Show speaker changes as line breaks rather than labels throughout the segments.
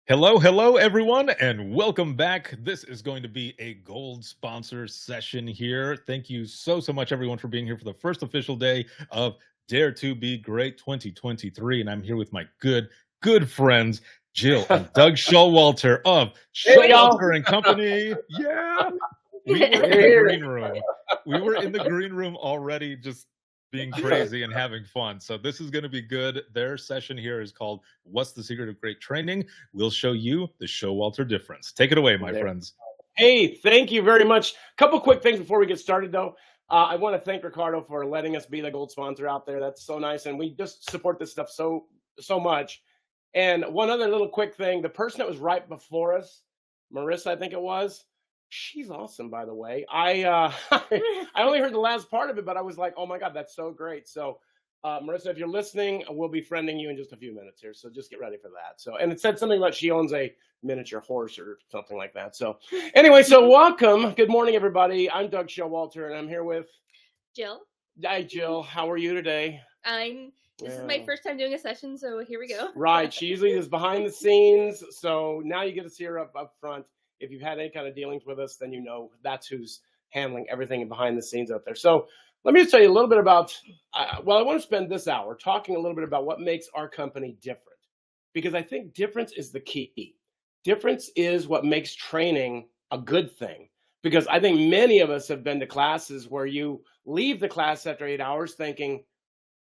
Hello, everyone, and welcome back. This is going to be a gold sponsor session here. Thank you so much, everyone, for being here for the first official day of Dare to Be Great 2023. And I'm here with my good friends, Jill and Doug Showalter of Showalter and Company. Yeah. We were in the green room. We were in the green room already, just being crazy and having fun. So this is going to be good. Their session here is called What's the Secret of Great Training? We'll show you the Showalter-difference. Take it away, my friends.
Hey, thank you very much. Couple quick things before we get started, though. I want to thank Ricardo for letting us be the gold sponsor out there. That's so nice, and we just support this stuff so much. And one other little quick thing: the person that was right before us, Marissa, I think it was. She's awesome, by the way. I only heard the last part of it, but I was like, oh my God, that's so great. So Marissa, if you're listening, we'll be friending you in just a few minutes here. So just get ready for that. So, and it said something about she owns a miniature horse or something like that. So anyway, so welcome. Good morning, everybody. I'm Doug Showalter, and I'm here with
Jill.
Hi, Jill. How are you today?
This is my first time doing a session, so here we go.
Right. She usually is behind the scenes. So now you get to see her up front. If you've had any kind of dealings with us, then you know that's who's handling everything behind the scenes out there. So let me just tell you a little bit about, I want to spend this hour talking a little bit about what makes our company different, because I think difference is the key. Difference is what makes training a good thing, because I think many of us have been to classes where you leave the class after 8 hours thinking,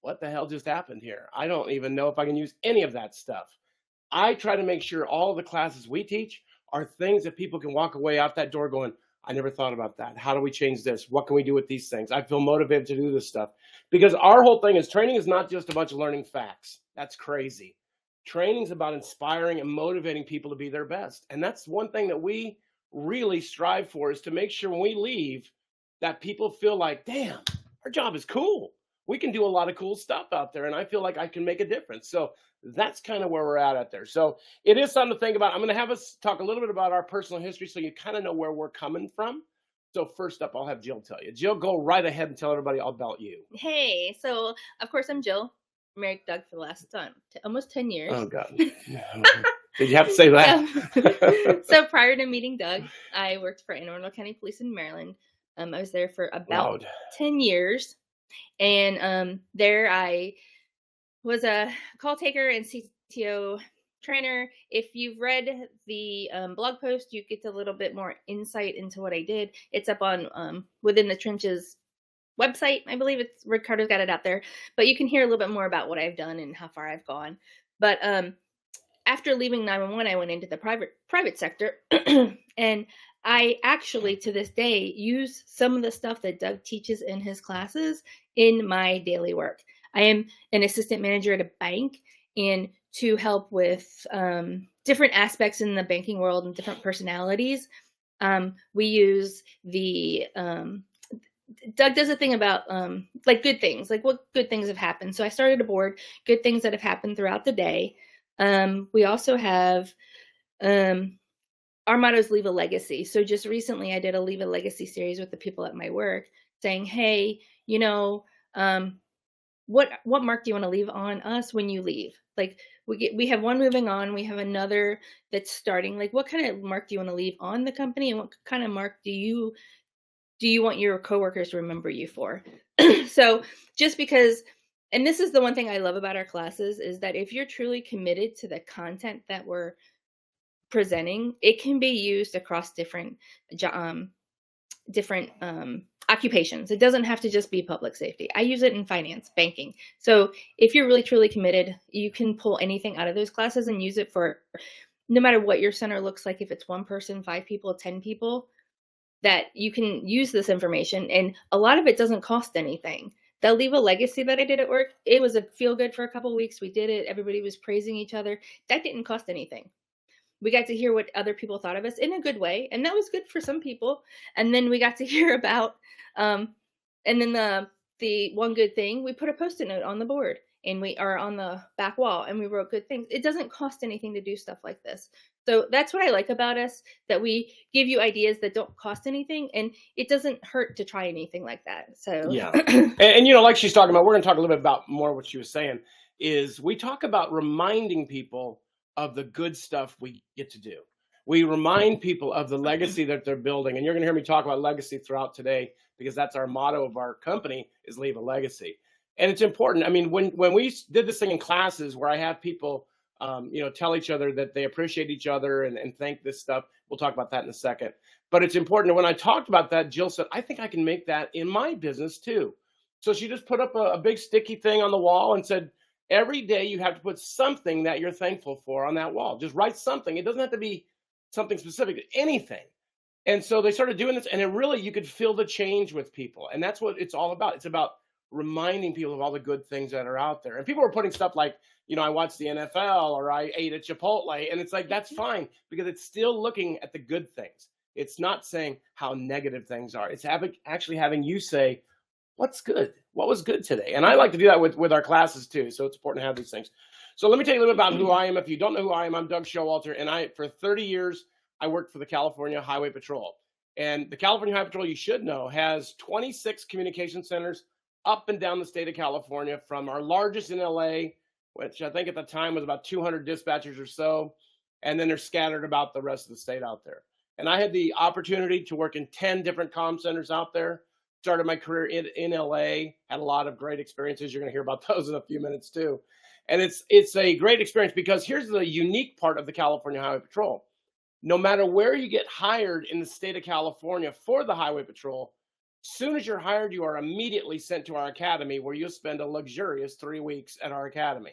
what the hell just happened here? I don't even know if I can use any of that stuff. I try to make sure all the classes we teach are things that people can walk away out that door going, I never thought about that. How do we change this? What can we do with these things? I feel motivated to do this stuff, because our whole thing is training is not just a bunch of learning facts. That's crazy. Training is about inspiring and motivating people to be their best. And that's one thing that we really strive for, is to make sure when we leave that people feel like, damn, our job is cool. We can do a lot of cool stuff out there, and I feel like I can make a difference. So that's kind of where we're at out there. So it is something to think about. I'm going to have us talk a little bit about our personal history so you kind of know where we're coming from. So first up, I'll have Jill tell you. Jill, go right ahead and tell everybody all about you.
Hey, so of course I'm Jill. Married Doug for the last almost 10 years.
Oh, God. Did you have to say that?
So prior to meeting Doug, I worked for Anne Arundel County Police in Maryland. I was there for about 10 years. And there I was a call taker and CTO trainer. If you've read the blog post, you get a little bit more insight into what I did. It's up on Within the Trenches website. I believe it's Ricardo's got it out there, but you can hear a little bit more about what I've done and how far I've gone. But after leaving 911, I went into the private sector, and I actually, to this day, use some of the stuff that Doug teaches in his classes in my daily work. I am an assistant manager at a bank, and to help with different aspects in the banking world and different personalities, we use the Doug does a thing about like good things, like what good things have happened. So I started a board, good things that have happened throughout the day. We also have our motto is leave a legacy. So just recently I did a leave a legacy series with the people at my work saying, hey, you know, what mark do you want to leave on us when you leave? Like we have one moving on, we have another that's starting. Like what kind of mark do you want to leave on the company, and what kind of mark do you want your coworkers to remember you for? So just because, and this is the one thing I love about our classes, is that if you're truly committed to the content that we're presenting, it can be used across different occupations. It doesn't have to just be public safety. I use it in finance, banking. So if you're really truly committed, you can pull anything out of those classes and use it for no matter what your center looks like. If it's one person, 5 people, 10 people, that you can use this information. And a lot of it doesn't cost anything. They'll leave a legacy that I did at work. It was a feel good for a couple of weeks. We did it. Everybody was praising each other. That didn't cost anything. We got to hear what other people thought of us in a good way. And that was good for some people. And then we got to hear about, and then the one good thing, we put a Post-it note on the board, and we are on the back wall, and we wrote good things. It doesn't cost anything to do stuff like this. So that's what I like about us, that we give you ideas that don't cost anything, and it doesn't hurt to try anything like that. So
yeah. And you know, like she's talking about, we're going to talk a little bit about more what she was saying. is we talk about reminding people of the good stuff we get to do. We remind people of the legacy that they're building. And you're going to hear me talk about legacy throughout today because that's our motto of our company is leave a legacy. And it's important. I mean, when we did this thing in classes where I have people, tell each other that they appreciate each other and thank this stuff. We'll talk about that in a second. But it's important. When I talked about that, Jill said, I think I can make that in my business too. So she just put up a big sticky thing on the wall and said, every day you have to put something that you're thankful for on that wall. Just write something. It doesn't have to be something specific, anything. And so they started doing this, and it really, you could feel the change with people. And that's what it's all about. It's about reminding people of all the good things that are out there. And people were putting stuff like, I watched the NFL or I ate at Chipotle. And it's like, that's fine because it's still looking at the good things. It's not saying how negative things are. It's actually having you say, what's good? What was good today? And I like to do that with our classes too. So it's important to have these things. So let me tell you a little bit about who I am. If you don't know who I am, I'm Doug Showalter. And for 30 years, I worked for the California Highway Patrol. And the California Highway Patrol, you should know, has 26 communication centers up and down the state of California, from our largest in LA, which I think at the time was about 200 dispatchers or so. And then they're scattered about the rest of the state out there. And I had the opportunity to work in 10 different comm centers out there. Started my career in LA, had a lot of great experiences. You're going to hear about those in a few minutes too. And it's a great experience because here's the unique part of the California Highway Patrol. No matter where you get hired in the state of California for the Highway Patrol, soon as you're hired, you are immediately sent to our academy where you'll spend a luxurious 3 weeks at our academy.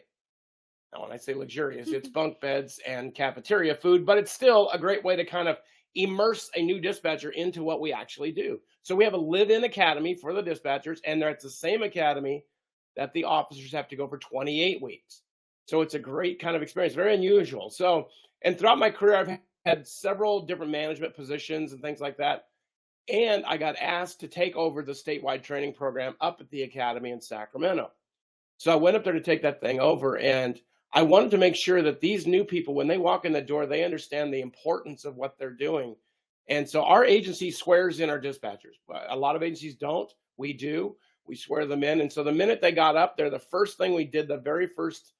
Now, when I say luxurious, it's bunk beds and cafeteria food, but it's still a great way to kind of immerse a new dispatcher into what we actually do. So we have a live-in academy for the dispatchers, and they're at the same academy that the officers have to go for 28 weeks. So it's a great kind of experience, very unusual. So, and throughout my career, I've had several different management positions and things like that. And I got asked to take over the statewide training program up at the academy in Sacramento. So I went up there to take that thing over, and I wanted to make sure that these new people, when they walk in the door, they understand the importance of what they're doing. And so our agency swears in our dispatchers. A lot of agencies don't. We do. We swear them in. And so the minute they got up there, the first thing we did, the very first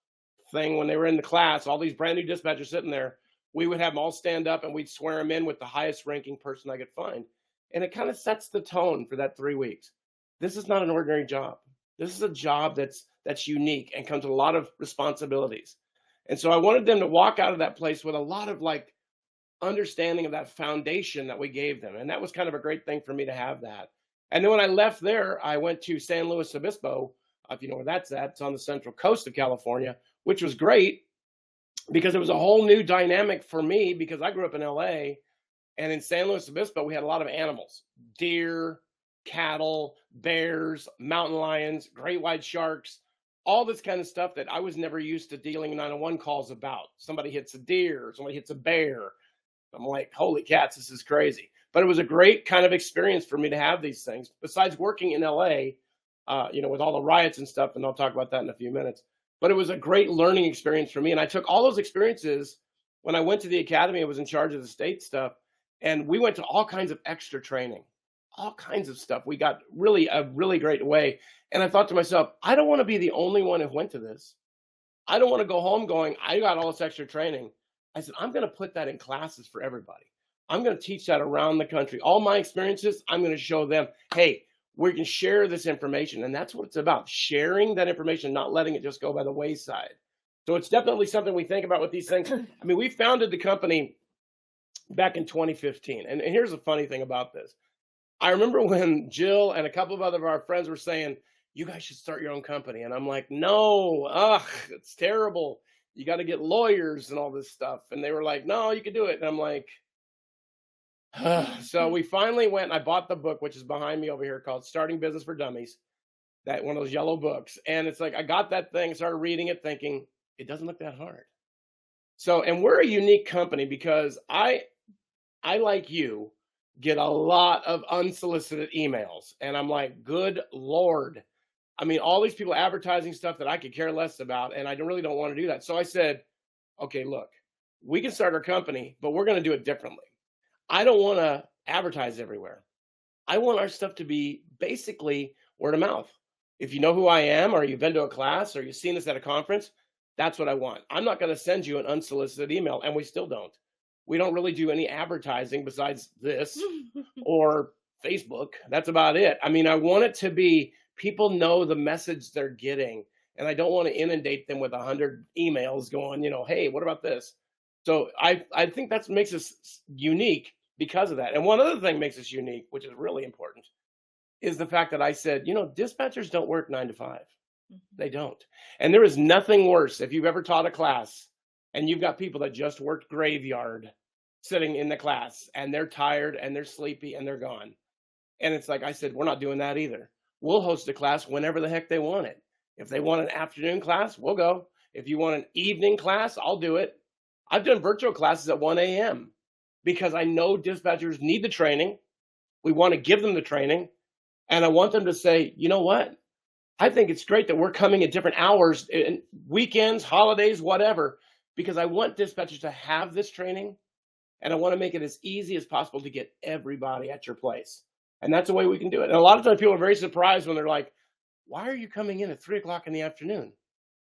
thing when they were in the class, all these brand new dispatchers sitting there, we would have them all stand up and we'd swear them in with the highest ranking person I could find. And it kind of sets the tone for that 3 weeks. This is not an ordinary job. This is a job that's unique and comes with a lot of responsibilities. And so I wanted them to walk out of that place with a lot of like understanding of that foundation that we gave them. And that was kind of a great thing for me to have that. And then when I left there, I went to San Luis Obispo, if you know where that's at. It's on the central coast of California, which was great because it was a whole new dynamic for me because I grew up in LA. And in San Luis Obispo, we had a lot of animals: deer, cattle, bears, mountain lions, great white sharks, all this kind of stuff that I was never used to dealing 911 calls about. Somebody hits a deer, somebody hits a bear. I'm like, holy cats, this is crazy. But it was a great kind of experience for me to have these things. Besides working in LA, with all the riots and stuff, and I'll talk about that in a few minutes. But it was a great learning experience for me. And I took all those experiences when I went to the academy. I was in charge of the state stuff. And we went to all kinds of extra training, all kinds of stuff. We got a really great way. And I thought to myself, I don't want to be the only one who went to this. I don't want to go home going, I got all this extra training. I said, I'm going to put that in classes for everybody. I'm going to teach that around the country. All my experiences, I'm going to show them, hey, we can share this information. And that's what it's about, sharing that information, not letting it just go by the wayside. So it's definitely something we think about with these things. I mean, we founded the company back in 2015. And here's the funny thing about this. I remember when Jill and a couple of other our friends were saying, you guys should start your own company. And I'm like, no, it's terrible. You got to get lawyers and all this stuff. And they were like, no, you can do it. And I'm like, so we finally went and I bought the book, which is behind me over here, called Starting Business for Dummies. That one of those yellow books. And it's like, I got that thing, started reading it, thinking it doesn't look that hard. So, and we're a unique company because I like you, get a lot of unsolicited emails. And I'm like, good Lord. I mean, all these people advertising stuff that I could care less about. And I really don't want to do that. So I said, okay, look, we can start our company, but we're going to do it differently. I don't want to advertise everywhere. I want our stuff to be basically word of mouth. If you know who I am, or you've been to a class, or you've seen us at a conference, that's what I want. I'm not going to send you an unsolicited email, and we still don't. We don't really do any advertising besides this or Facebook. That's about it. I mean, I want it to be people know the message they're getting, and I don't want to inundate them with 100 emails going, hey, what about this? So I think that makes us unique because of that. And one other thing makes us unique, which is really important, is the fact that I said, dispatchers don't work 9 to 5. They don't. And there is nothing worse if you've ever taught a class and you've got people that just worked graveyard sitting in the class and they're tired and they're sleepy and they're gone. And it's like I said, we're not doing that either. We'll host a class whenever the heck they want it. If they want an afternoon class, we'll go. If you want an evening class, I'll do it. I've done virtual classes at 1 a.m. because I know dispatchers need the training. We want to give them the training. And I want them to say, you know what? I think it's great that we're coming at different hours, weekends, holidays, whatever, because I want dispatchers to have this training, and I want to make it as easy as possible to get everybody at your place. And that's the way we can do it. And a lot of times people are very surprised when they're like, why are you coming in at 3 o'clock in the afternoon?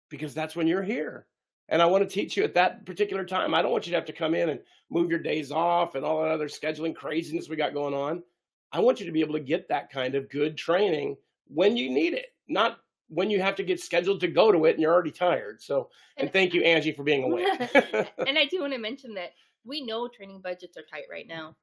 Because that's when you're here. And I want to teach you at that particular time. I don't want you to have to come in and move your days off and all that other scheduling craziness we got going on. I want you to be able to get that kind of good training when you need it, not when you have to get scheduled to go to it and you're already tired. So, and thank you, Angie, for being awake.
And I do want to mention that we know training budgets are tight right now.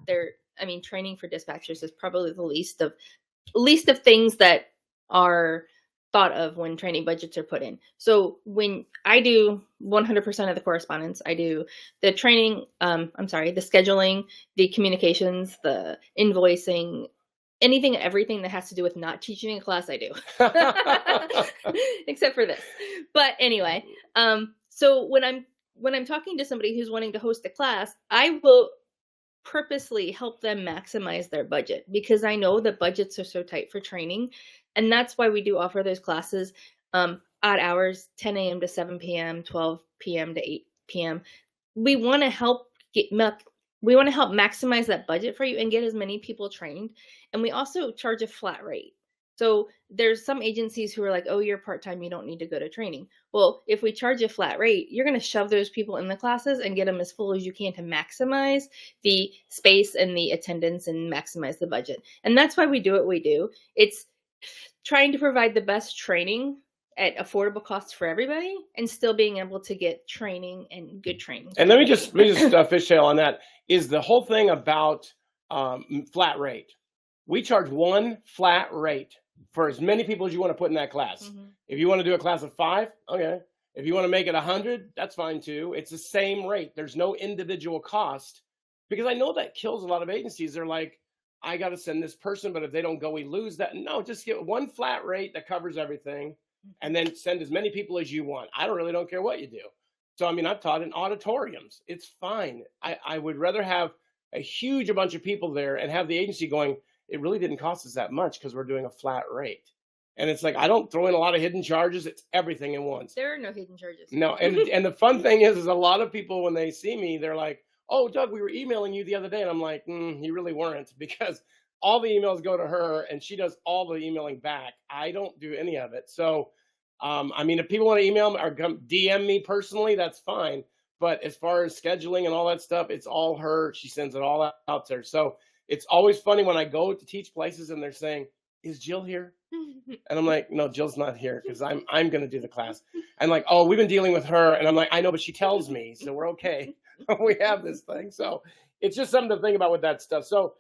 Training for dispatchers is probably the least of things that are thought of when training budgets are put in. So when I do 100% of the correspondence, I do the training, the scheduling, the communications, the invoicing, everything that has to do with not teaching a class, I do. Except for this. But anyway, so when I'm talking to somebody who's wanting to host a class, I will purposely help them maximize their budget because I know that budgets are so tight for training. And that's why we do offer those classes, odd hours, 10 a.m. to 7 p.m., 12 p.m. to 8 p.m. We want to help maximize that budget for you and get as many people trained. And we also charge a flat rate. So there's some agencies who are like, oh, you're part-time, you don't need to go to training. Well, if we charge a flat rate, you're going to shove those people in the classes and get them as full as you can to maximize the space and the attendance and maximize the budget. And that's why we do what we do. It's trying to provide the best training at affordable costs for everybody and still being able to get training and good training.
And let me just fishtail on that. Is the whole thing about flat rate. We charge one flat rate for as many people as you want to put in that class. Mm-hmm. If you want to do a class of 5, okay. If you want to make it 100, that's fine too. It's the same rate. There's no individual cost because I know that kills a lot of agencies. They're like, I got to send this person, but if they don't go, we lose that. No, just get one flat rate that covers everything and then send as many people as you want. I really don't care what you do. So, I've taught in auditoriums. It's fine. I would rather have a huge bunch of people there and have the agency going, it really didn't cost us that much because we're doing a flat rate. And it's like, I don't throw in a lot of hidden charges. It's everything in once.
There are no hidden charges.
No. And the fun thing is a lot of people, when they see me, they're like, oh, Doug, we were emailing you the other day. And I'm like, you really weren't, because all the emails go to her and she does all the emailing back. I don't do any of it. So, if people want to email me or DM me personally, that's fine. But as far as scheduling and all that stuff, it's all her. She sends it all out there. So it's always funny when I go to teach places and they're saying, is Jill here? And I'm like, no, Jill's not here because I'm going to do the class. I'm like, oh, we've been dealing with her. And I'm like, I know, but she tells me, so we're okay. We have this thing. So it's just something to think about with that stuff. So,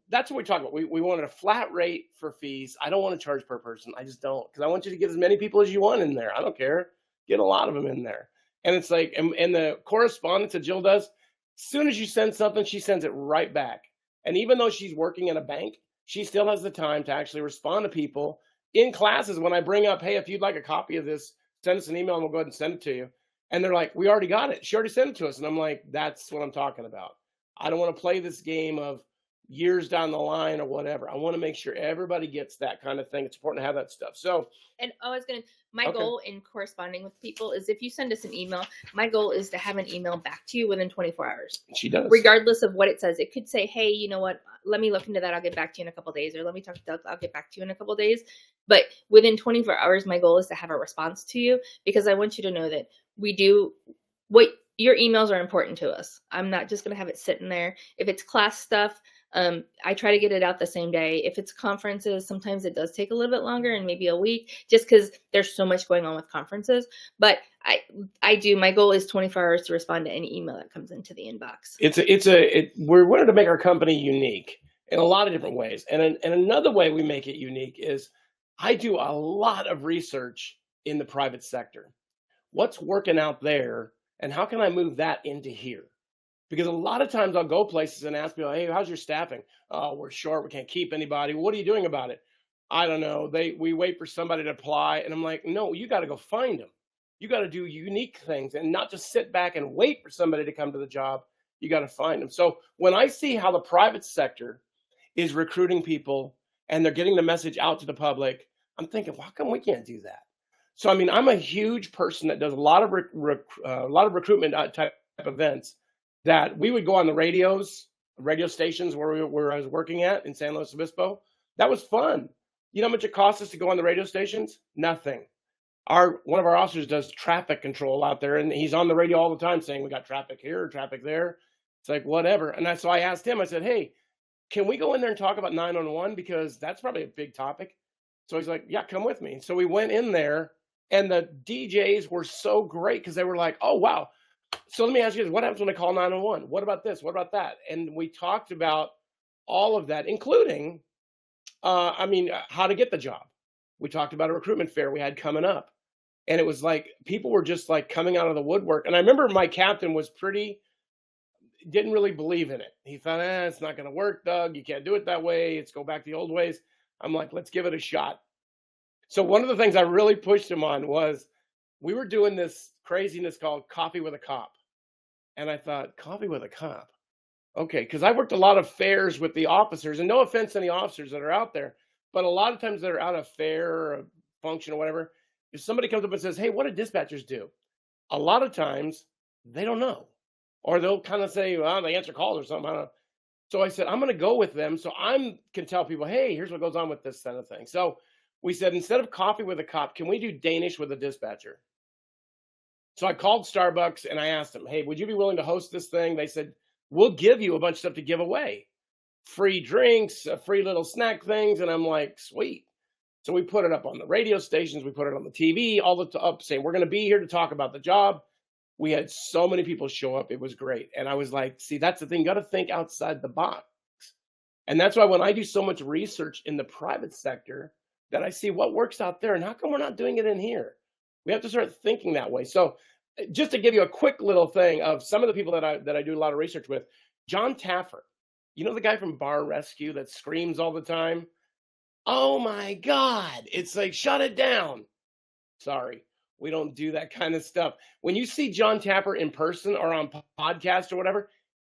that's what we talk about. We wanted a flat rate for fees. I don't want to charge per person. I just don't, because I want you to get as many people as you want in there. I don't care. Get a lot of them in there. And it's like, and the correspondence that Jill does, as soon as you send something, she sends it right back. And even though she's working in a bank, she still has the time to actually respond to people in classes when I bring up, hey, if you'd like a copy of this, send us an email and we'll go ahead and send it to you. And they're like, we already got it. She already sent it to us. And I'm like, that's what I'm talking about. I don't want to play this game of, years down the line or whatever. I want to make sure everybody gets that kind of thing. It's important to have that stuff. So,
And I was gonna, my
okay,
goal in corresponding with people is if you send us an email, my goal is to have an email back to you within 24 hours.
she does.
Regardless of what it says. It could say, hey, you know what? Let me look into that. I'll get back to you in a couple days. Or let me talk to Doug. I'll get back to you in a couple days. But within 24 hours, my goal is to have a response to you because I want you to know that we do what your emails are important to us. I'm not just going to have it sitting there. If it's class stuff, I try to get it out the same day. If it's conferences, sometimes it does take a little bit longer and maybe a week just because there's so much going on with conferences. But I do. My goal is 24 hours to respond to any email that comes into the inbox.
We're wanting to make our company unique in a lot of different ways. And another way we make it unique is I do a lot of research in the private sector. What's working out there and how can I move that into here? Because a lot of times I'll go places and ask people, hey, how's your staffing? Oh, we're short. We can't keep anybody. What are you doing about it? I don't know. We wait for somebody to apply. And I'm like, no, you got to go find them. You got to do unique things and not just sit back and wait for somebody to come to the job. You got to find them. So when I see how the private sector is recruiting people and they're getting the message out to the public, I'm thinking, well, how come we can't do that? So, I mean, I'm a huge person that does a lot of recruitment type events that we would go on the radio stations where I was working at in San Luis Obispo. That was fun. You know how much it costs us to go on the radio stations? Nothing. One of our officers does traffic control out there, and he's on the radio all the time saying we got traffic here, traffic there. It's like whatever. And so I asked him. I said, "Hey, can we go in there and talk about 911 because that's probably a big topic?" So he's like, "Yeah, come with me." So we went in there, and the DJs were so great because they were like, "Oh wow." So let me ask you this: what happens when I call 911? What about this? What about that? And we talked about all of that, including, how to get the job. We talked about a recruitment fair we had coming up. And it was like people were just like coming out of the woodwork. And I remember my captain didn't really believe in it. He thought, it's not going to work, Doug. You can't do it that way. Let's go back to the old ways. I'm like, let's give it a shot. So one of the things I really pushed him on was we were doing this craziness called Coffee with a Cop. And I thought, coffee with a cop. Okay, because I worked a lot of fairs with the officers, and no offense to any officers that are out there, but a lot of times they're out of fair or a function or whatever. If somebody comes up and says, hey, what do dispatchers do? A lot of times they don't know. Or they'll kind of say, well, they answer calls or something. I don't know. So I said, I'm going to go with them so I can tell people, hey, here's what goes on with this kind of thing. So we said, instead of coffee with a cop, can we do Danish with a dispatcher? So I called Starbucks and I asked them, hey, would you be willing to host this thing? They said, we'll give you a bunch of stuff to give away. Free drinks, free little snack things. And I'm like, sweet. So we put it up on the radio stations. We put it on the TV, all the up saying, we're going to be here to talk about the job. We had so many people show up. It was great. And I was like, see, that's the thing. You got to think outside the box. And that's why when I do so much research in the private sector, that I see what works out there and how come we're not doing it in here? We have to start thinking that way. So just to give you a quick little thing of some of the people that I do a lot of research with, John Taffer, you know, the guy from Bar Rescue that screams all the time. Oh my God. It's like, shut it down. Sorry. We don't do that kind of stuff. When you see John Tapper in person or on podcast or whatever,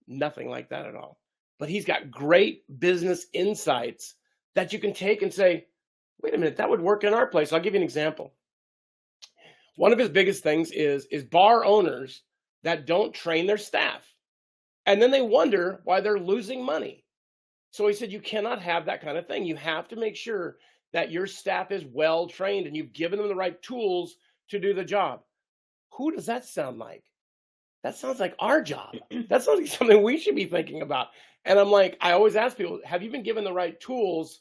nothing like that at all. But he's got great business insights that you can take and say, wait a minute, that would work in our place. I'll give you an example. One of his biggest things is bar owners that don't train their staff. And then they wonder why they're losing money. So he said, you cannot have that kind of thing. You have to make sure that your staff is well trained and you've given them the right tools to do the job. Who does that sound like? That sounds like our job. That sounds like something we should be thinking about. And I'm like, I always ask people, have you been given the right tools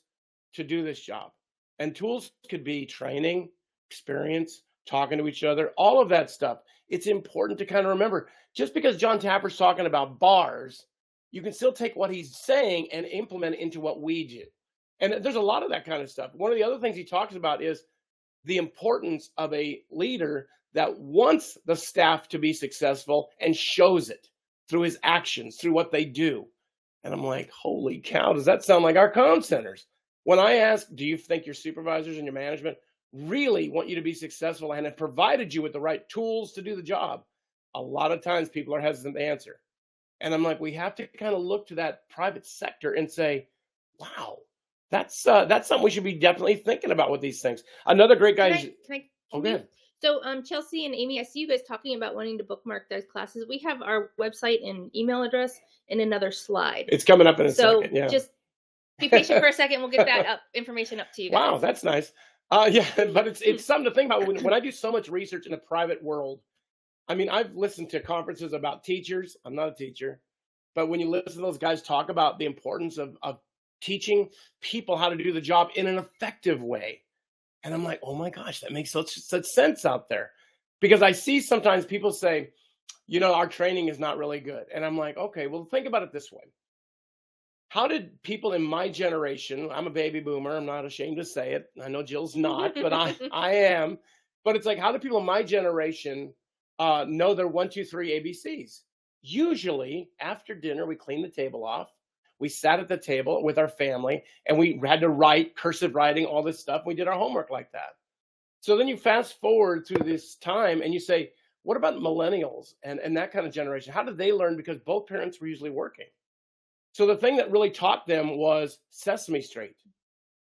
to do this job? And tools could be training, experience, talking to each other, all of that stuff. It's important to kind of remember, just because John Tapper's talking about bars, you can still take what he's saying and implement it into what we do. And there's a lot of that kind of stuff. One of the other things he talks about is the importance of a leader that wants the staff to be successful and shows it through his actions, through what they do. And I'm like, holy cow, does that sound like our comm centers? When I ask, do you think your supervisors and your management really want you to be successful and have provided you with the right tools to do the job? A lot of times people are hesitant to answer. And I'm like, we have to kind of look to that private sector and say, wow, that's something we should be definitely thinking about with these things. Another great guy
Can
is,
I can I
oh,
can you
good.
so Chelsea and Amy, I see you guys talking about wanting to bookmark those classes. We have our website and email address in another slide.
It's coming up in a
So
second. Yeah.
just be patient for a second. We'll get that up information up to you
Wow,
guys.
that's nice. Yeah, but it's something to think about when I do so much research in the private world. I mean, I've listened to conferences about teachers. I'm not a teacher, but when you listen to those guys talk about the importance of teaching people how to do the job in an effective way, and I'm like, oh my gosh, that makes such sense out there, because I see sometimes people say, our training is not really good, and I'm like, okay, well, think about it this way. How did people in my generation, I'm a baby boomer, I'm not ashamed to say it. I know Jill's not, but I am. But it's like, how do people in my generation know their 1, 2, 3 ABCs? Usually after dinner, we cleaned the table off. We sat at the table with our family and we had to write cursive writing, all this stuff. We did our homework like that. So then you fast forward through this time and you say, what about millennials and that kind of generation? How did they learn? Because both parents were usually working. So the thing that really taught them was Sesame Street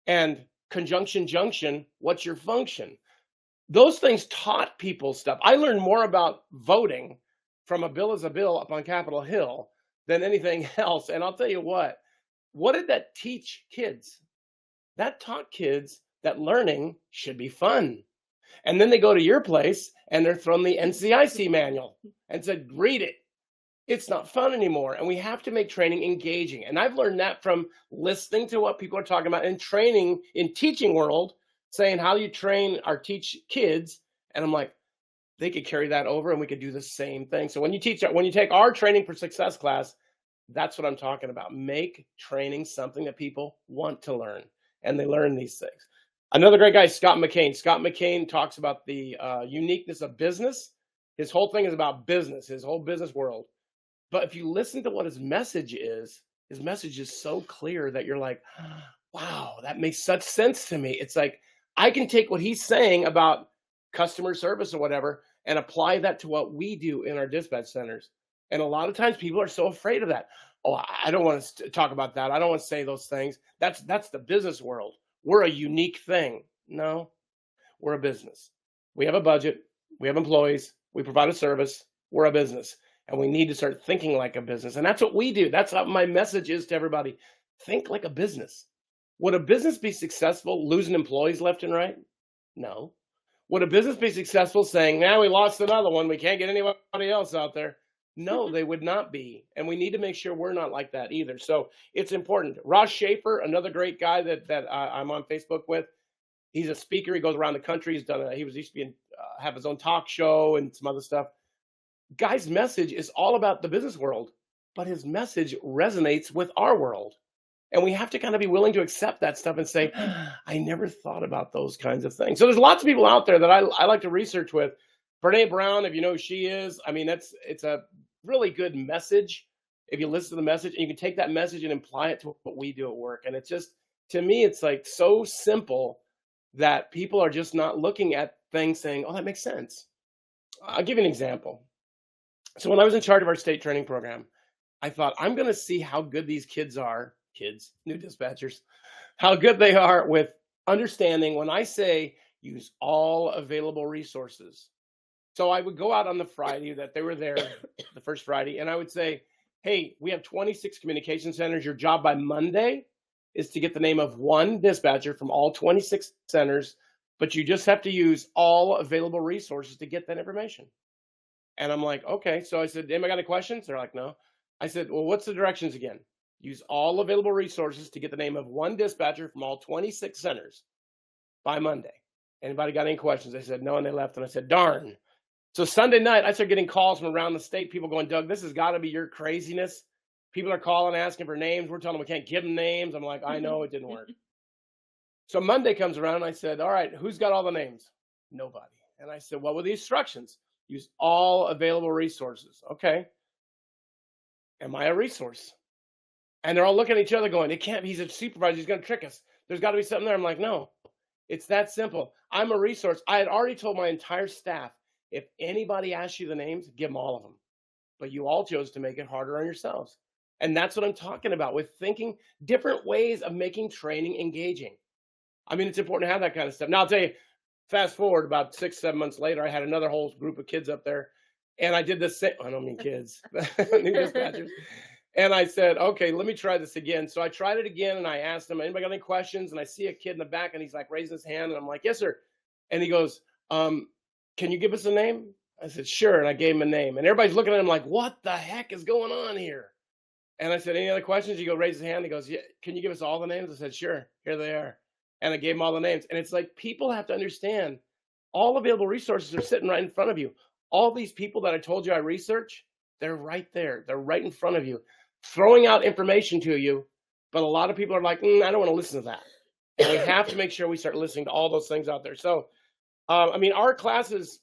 and conjunction junction. What's your function? Those things taught people stuff. I learned more about voting from a bill is a bill up on Capitol Hill than anything else. And I'll tell you what did that teach kids? That taught kids that learning should be fun. And then they go to your place and they're thrown the NCIC manual and said, read it. It's not fun anymore. And we have to make training engaging. And I've learned that from listening to what people are talking about in training in teaching world, saying how do you train or teach kids? And I'm like, they could carry that over and we could do the same thing. So when you take our training for success class, that's what I'm talking about. Make training something that people want to learn and they learn these things. Another great guy, Scott McCain. Scott McCain talks about the uniqueness of business. His whole thing is about business, his whole business world. But if you listen to what his message is so clear that you're like, wow, that makes such sense to me. It's like, I can take what he's saying about customer service or whatever and apply that to what we do in our dispatch centers. And a lot of times people are so afraid of that. Oh, I don't want to talk about that. I don't want to say those things. That's the business world. We're a unique thing. No, we're a business. We have a budget. We have employees. We provide a service. We're a business. And we need to start thinking like a business. And that's what we do. That's what my message is to everybody. Think like a business. Would a business be successful losing employees left and right? No. Would a business be successful saying, now we lost another one, we can't get anybody else out there? No, they would not be. And we need to make sure we're not like that either. So it's important. Ross Schaefer, another great guy that I'm on Facebook with. He's a speaker. He goes around the country. He used to be have his own talk show and some other stuff. Guy's message is all about the business world, but his message resonates with our world. And we have to kind of be willing to accept that stuff and say, I never thought about those kinds of things. So there's lots of people out there that I like to research with. Brene Brown, if you know who she is, I mean, it's a really good message. If you listen to the message and you can take that message and apply it to what we do at work. And it's just, to me, it's like so simple that people are just not looking at things saying, oh, that makes sense. I'll give you an example. So when I was in charge of our state training program, I thought, I'm going to see how good these new dispatchers, how good they are with understanding when I say use all available resources. So I would go out on the Friday that they were there, the first Friday, and I would say, hey, we have 26 communication centers. Your job by Monday is to get the name of one dispatcher from all 26 centers, but you just have to use all available resources to get that information. And I'm like, okay. So I said, anybody got any questions? They're like, no. I said, well, what's the directions again? Use all available resources to get the name of one dispatcher from all 26 centers by Monday. Anybody got any questions? They said, no, and they left. And I said, darn. So Sunday night, I started getting calls from around the state, people going, Doug, this has got to be your craziness. People are calling, asking for names. We're telling them we can't give them names. I'm like, I know, it didn't work. So Monday comes around, and I said, all right, who's got all the names? Nobody. And I said, what were the instructions? Use all available resources. Okay. Am I a resource? And they're all looking at each other going, it can't be. He's a supervisor. He's going to trick us. There's got to be something there. I'm like, no, it's that simple. I'm a resource. I had already told my entire staff, if anybody asks you the names, give them all of them. but you all chose to make it harder on yourselves. And that's what I'm talking about with thinking different ways of making training engaging. I mean, it's important to have that kind of stuff. Now, I'll tell you, fast forward about 6, 7 months later, I had another whole group of kids up there, and I did this. I don't mean kids, new dispatchers. And I said, okay, let me try this again. So I tried it again, and I asked him, anybody got any questions? And I see a kid in the back, and he's like raising his hand, and I'm like, yes, sir. And he goes, can you give us a name? I said, sure. And I gave him a name, and everybody's looking at him like, what the heck is going on here? And I said, any other questions? He raise his hand. He goes, yeah, can you give us all the names? I said, sure. Here they are. And I gave him all the names. And it's like, people have to understand all available resources are sitting right in front of you. All these people that I told you I research, they're right there. They're right in front of you, throwing out information to you. But a lot of people are like, I don't want to listen to that. And we have to make sure we start listening to all those things out there. So, I mean, our classes,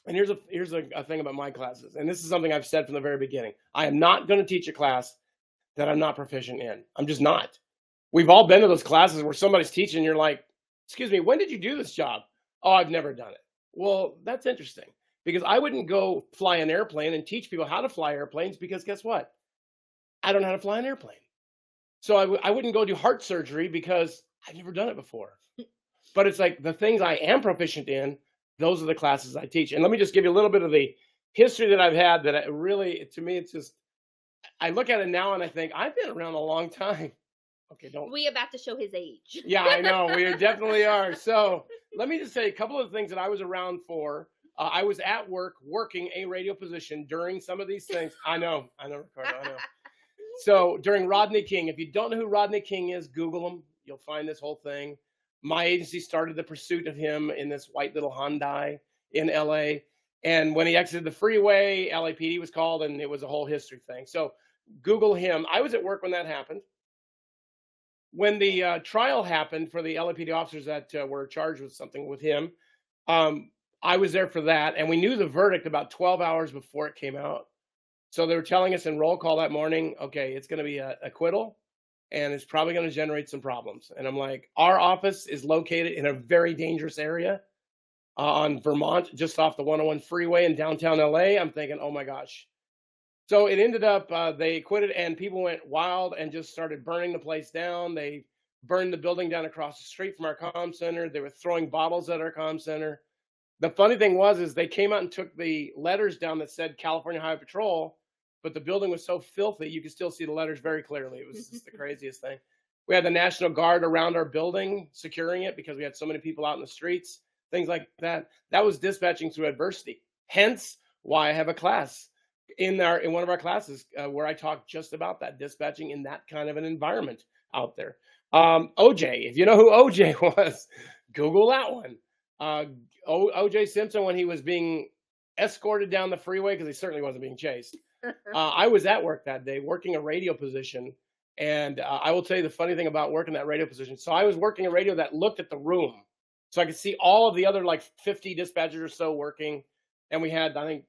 and here's a thing about my classes. And this is something I've said from the very beginning. I am not going to teach a class that I'm not proficient in. I'm just not. We've all been to those classes where somebody's teaching, and you're like, excuse me, when did you do this job? Oh, I've never done it. Well, that's interesting, because I wouldn't go fly an airplane and teach people how to fly airplanes, because guess what? I don't know how to fly an airplane. So I wouldn't go do heart surgery because I've never done it before. But it's like the things I am proficient in, those are the classes I teach. And let me just give you a little bit of the history that I've had that to me, it's just, I look at it now and I think I've been around a long time. Okay,
we about to show his age.
Yeah, I know. We definitely are. So let me just say a couple of things that I was around for. I was at work working a radio position during some of these things. I know, Ricardo, I know. So during Rodney King, if you don't know who Rodney King is, Google him. You'll find this whole thing. My agency started the pursuit of him in this white little Hyundai in LA. And when he exited the freeway, LAPD was called, and it was a whole history thing. So Google him. I was at work when that happened. When the trial happened for the LAPD officers that were charged with something with him, I was there for that. And we knew the verdict about 12 hours before it came out. So they were telling us in roll call that morning, okay, it's going to be an acquittal, and it's probably going to generate some problems. And I'm like, our office is located in a very dangerous area on Vermont, just off the 101 freeway in downtown LA. I'm thinking, oh my gosh. So it ended up, they acquitted, and people went wild and just started burning the place down. They burned the building down across the street from our comm center. They were throwing bottles at our comm center. The funny thing is they came out and took the letters down that said California Highway Patrol, but the building was so filthy, you could still see the letters very clearly. It was just the craziest thing. We had the National Guard around our building securing it because we had so many people out in the streets, things like that. That was dispatching through adversity. Hence why I have a class in one of our classes where I talk just about that, dispatching in that kind of an environment out there. OJ, if you know who OJ was, Google that one. OJ Simpson, when he was being escorted down the freeway, because he certainly wasn't being chased. I was at work that day working a radio position. And I will tell you the funny thing about working that radio position. So I was working a radio that looked at the room. So I could see all of the other like 50 dispatchers or so working. And we had, I think,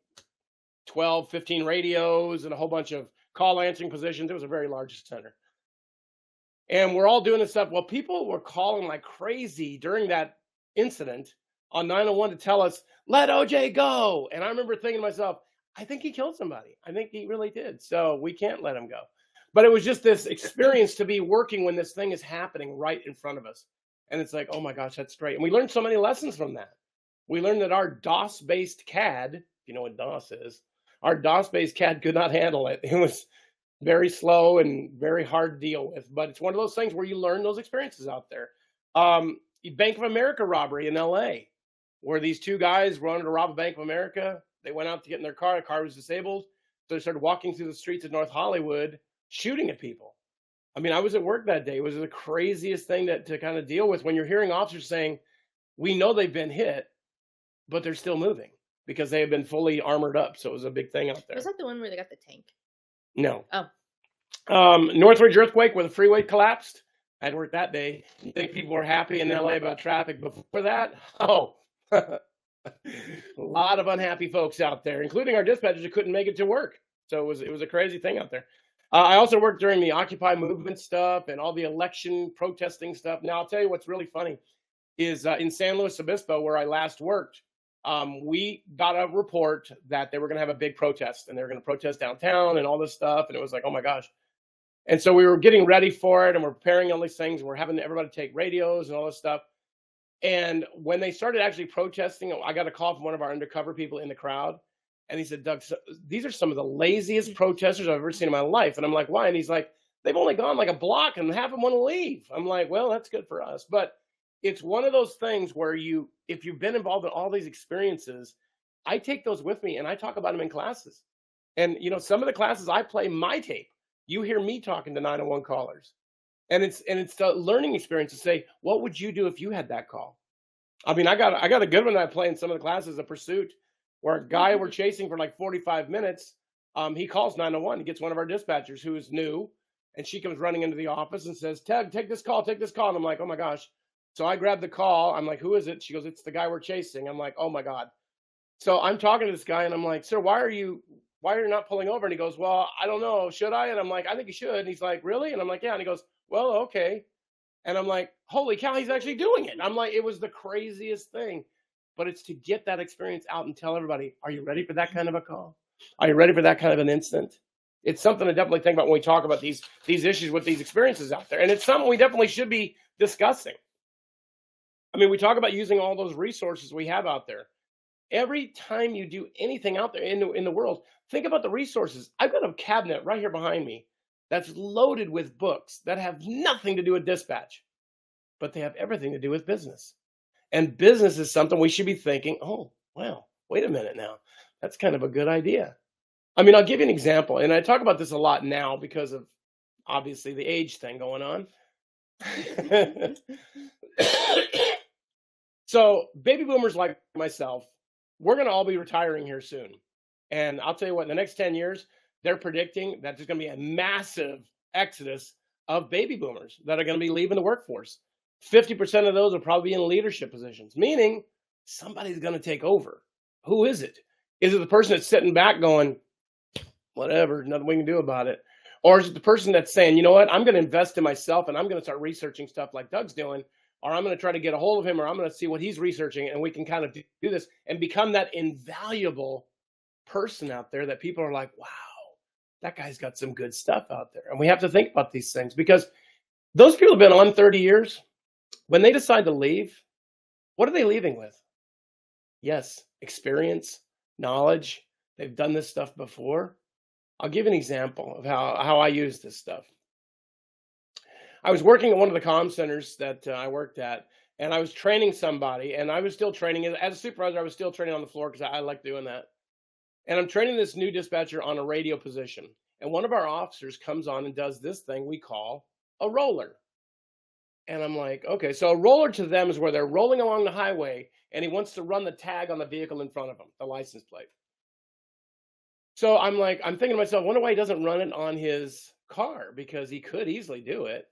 12, 15 radios and a whole bunch of call answering positions. It was a very large center. And we're all doing this stuff. Well, people were calling like crazy during that incident on 901 to tell us, let OJ go. And I remember thinking to myself, I think he killed somebody. I think he really did. So we can't let him go. But it was just this experience to be working when this thing is happening right in front of us. And it's like, oh my gosh, that's great. And we learned so many lessons from that. We learned that our DOS-based CAD, if you know what DOS is, our DOS-based CAD could not handle it. It was very slow and very hard to deal with. But it's one of those things where you learn those experiences out there. Bank of America robbery in LA, where these two guys wanted to rob a Bank of America. They went out to get in their car. The car was disabled. So they started walking through the streets of North Hollywood, shooting at people. I mean, I was at work that day. It was the craziest thing to kind of deal with when you're hearing officers saying, we know they've been hit, but they're still moving because they have been fully armored up. So it was a big thing out there.
Was that the one where they got the tank?
No.
Oh.
Northridge earthquake where the freeway collapsed. I'd worked that day. You think people were happy in LA about traffic before that? Oh, a lot of unhappy folks out there, including our dispatchers who couldn't make it to work. So it was a crazy thing out there. I also worked during the Occupy movement stuff and all the election protesting stuff. Now, I'll tell you what's really funny is in San Luis Obispo, where I last worked, we got a report that they were going to have a big protest and they were going to protest downtown and all this stuff. And it was like, oh my gosh. And so we were getting ready for it and we're preparing all these things. And we're having everybody take radios and all this stuff. And when they started actually protesting, I got a call from one of our undercover people in the crowd. And he said, Doug, so these are some of the laziest protesters I've ever seen in my life. And I'm like, why? And he's like, they've only gone like a block and half of them want to leave. I'm like, well, that's good for us. But it's one of those things where if you've been involved in all these experiences, I take those with me and I talk about them in classes. And, some of the classes I play my tape. You hear me talking to 911 callers. And it's the learning experience to say, what would you do if you had that call? I mean, I got a good one that I play in some of the classes, a pursuit, where a guy we're chasing for like 45 minutes, he calls 911. He gets one of our dispatchers who is new, and she comes running into the office and says, Ted, take this call. And I'm like, oh my gosh. So I grab the call. I'm like, who is it? She goes, it's the guy we're chasing. I'm like, oh my God. So I'm talking to this guy and I'm like, sir, why are you not pulling over? And he goes, well, I don't know. Should I? And I'm like, I think you should. And he's like, really? And I'm like, yeah. And he goes, well, okay. And I'm like, holy cow, he's actually doing it. I'm like, it was the craziest thing. But it's to get that experience out and tell everybody, are you ready for that kind of a call? Are you ready for that kind of an instant? It's something to definitely think about when we talk about these issues with these experiences out there. And it's something we definitely should be discussing. I mean, we talk about using all those resources we have out there. Every time you do anything out there in the world, think about the resources. I've got a cabinet right here behind me that's loaded with books that have nothing to do with dispatch, but they have everything to do with business. And business is something we should be thinking, oh, wow, wait a minute now. That's kind of a good idea. I mean, I'll give you an example. And I talk about this a lot now because of, obviously, the age thing going on. So baby boomers like myself, we're going to all be retiring here soon. And I'll tell you what, in the next 10 years, they're predicting that there's going to be a massive exodus of baby boomers that are going to be leaving the workforce. 50% of those will probably be in leadership positions, meaning somebody's going to take over. Who is it? Is it the person that's sitting back going, whatever, nothing we can do about it? Or is it the person that's saying, you know what, I'm going to invest in myself and I'm going to start researching stuff like Doug's doing, or I'm going to try to get a hold of him, or I'm going to see what he's researching, and we can kind of do this and become that invaluable person out there that people are like, wow, that guy's got some good stuff out there. And we have to think about these things because those people have been on 30 years. When they decide to leave, what are they leaving with? Yes, experience, knowledge. They've done this stuff before. I'll give an example of how I use this stuff. I was working at one of the comm centers that I worked at, and I was training somebody, and I was still training. As a supervisor, I was still training on the floor because I like doing that. And I'm training this new dispatcher on a radio position. And one of our officers comes on and does this thing we call a roller. And I'm like, okay, so a roller to them is where they're rolling along the highway, and he wants to run the tag on the vehicle in front of him, the license plate. So I'm thinking to myself, I wonder why he doesn't run it on his car, because he could easily do it.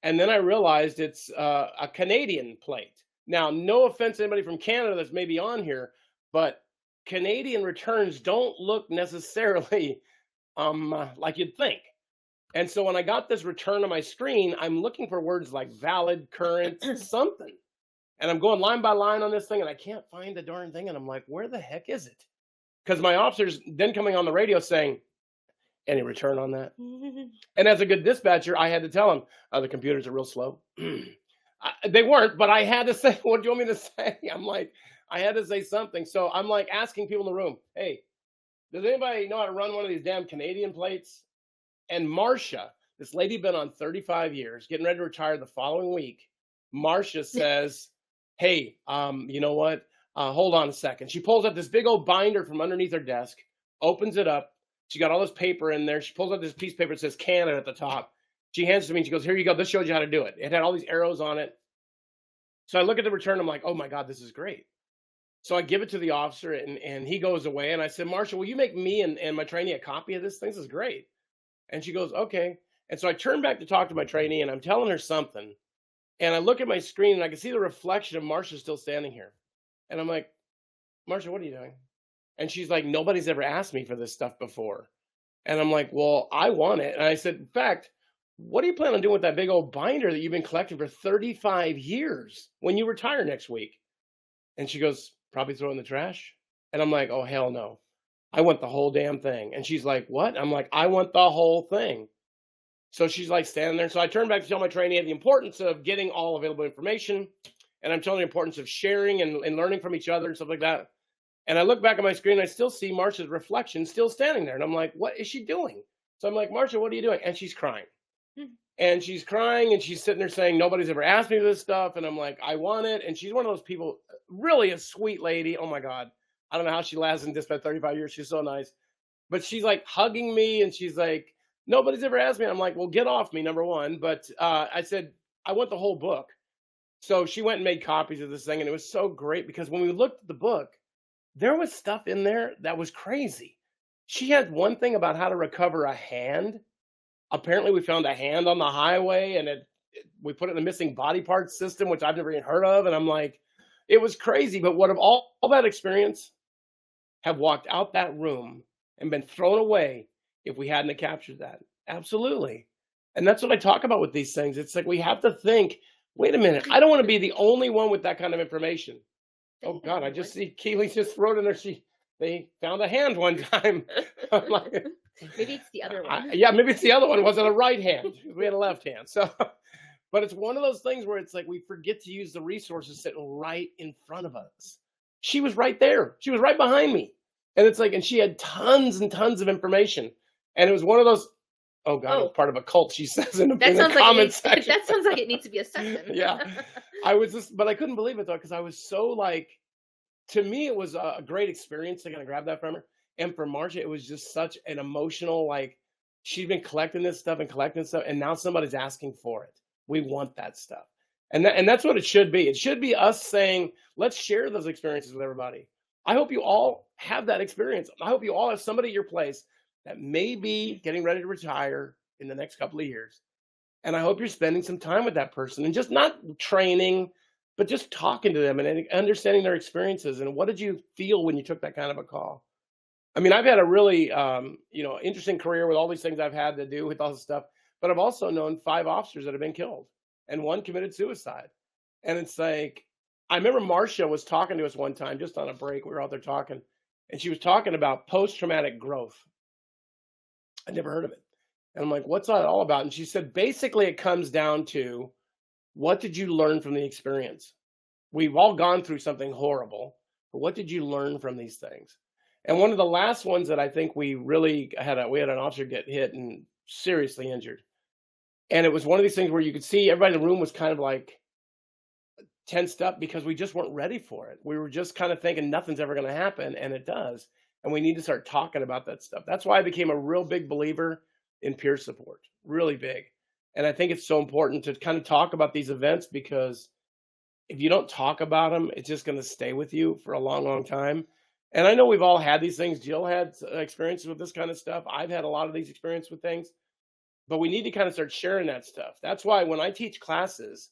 And then I realized it's a Canadian plate. Now, no offense to anybody from Canada that's maybe on here, but Canadian returns don't look necessarily like you'd think. And so when I got this return on my screen, I'm looking for words like valid, current, something. And I'm going line by line on this thing, and I can't find the darn thing. And I'm like, where the heck is it? Because my officer's then coming on the radio saying, any return on that? And as a good dispatcher, I had to tell him, the computers are real slow. They weren't, but I had to say, what do you want me to say? I had to say something. So I'm like asking people in the room, hey, does anybody know how to run one of these damn Canadian plates? And Marcia, this lady been on 35 years, getting ready to retire the following week. Marcia says, hey, you know what? Hold on a second. She pulls up this big old binder from underneath her desk, opens it up. She got all this paper in there. She pulls out this piece of paper that says Canada at the top. She hands it to me and she goes, here you go. This shows you how to do it. It had all these arrows on it. So I look at the return. I'm like, oh my God, this is great. So I give it to the officer and he goes away. And I said, Marcia, will you make me and my trainee a copy of this thing? This is great. And she goes, okay. And so I turn back to talk to my trainee and I'm telling her something. And I look at my screen and I can see the reflection of Marcia still standing here. And I'm like, Marcia, what are you doing? And she's like, nobody's ever asked me for this stuff before. And I'm like, well, I want it. And I said, in fact, what do you plan on doing with that big old binder that you've been collecting for 35 years when you retire next week? And she goes, Probably throw it in the trash. And I'm like, oh, hell no. I want the whole damn thing. And she's like, what? I'm like, I want the whole thing. So she's like standing there. So I turned back to tell my trainee the importance of getting all available information. And I'm telling the importance of sharing and learning from each other and stuff like that. And I look back at my screen, and I still see Marsha's reflection still standing there. And I'm like, what is she doing? So I'm like, Marsha, what are you doing? And she's crying. And she's crying and she's sitting there saying, nobody's ever asked me this stuff. And I'm like, I want it. And she's one of those people, really a sweet lady. Oh my God. I don't know how she lasted in this for 35 years. She's so nice. But she's like hugging me and she's like, nobody's ever asked me. I'm like, well, get off me, number one. But I said, I want the whole book. So she went and made copies of this thing. And it was so great because when we looked at the book, there was stuff in there that was crazy. She had one thing about how to recover a hand. Apparently, we found a hand on the highway, and we put it in the missing body parts system, which I've never even heard of. And I'm like, it was crazy. But what of all that experience have walked out that room and been thrown away if we hadn't captured that? Absolutely. And that's what I talk about with these things. It's like we have to think, wait a minute, I don't want to be the only one with that kind of information. Oh God, I just see Keely just wrote in there. They found a hand one time. I'm like,
maybe it's the other one.
Yeah, maybe it's the other one. It wasn't a right hand. We had a left hand. So, but it's one of those things where it's like we forget to use the resources sitting right in front of us. She was right there. She was right behind me. And it's like, and she had tons and tons of information. And it was one of those, oh God, it was part of a cult, she says in the comments section.
That sounds like it needs to be a section.
Yeah. But I couldn't believe it though, because I was so like, to me, it was a great experience to kind of grab that from her. And for Marsha, it was just such an emotional, like, she'd been collecting this stuff, and now somebody's asking for it. We want that stuff. And that's what it should be. It should be us saying, let's share those experiences with everybody. I hope you all have that experience. I hope you all have somebody at your place that may be getting ready to retire in the next couple of years. And I hope you're spending some time with that person and just not training, but just talking to them and understanding their experiences. And what did you feel when you took that kind of a call? I mean, I've had a really, interesting career with all these things I've had to do with all this stuff, but I've also known 5 officers that have been killed and 1 committed suicide. And it's like, I remember Marsha was talking to us one time, just on a break. We were out there talking, and she was talking about post-traumatic growth. I'd never heard of it. And I'm like, what's that all about? And she said, basically, it comes down to, what did you learn from the experience? We've all gone through something horrible, but what did you learn from these things? And one of the last ones that I think we really had, we had an officer get hit and seriously injured. And it was one of these things where you could see everybody in the room was kind of like tensed up because we just weren't ready for it. We were just kind of thinking nothing's ever going to happen, and it does. And we need to start talking about that stuff. That's why I became a real big believer in peer support, really big. And I think it's so important to kind of talk about these events, because if you don't talk about them, it's just going to stay with you for a long, long time. And I know we've all had these things. Jill had experiences with this kind of stuff. I've had a lot of these experiences with things, but we need to kind of start sharing that stuff. That's why when I teach classes,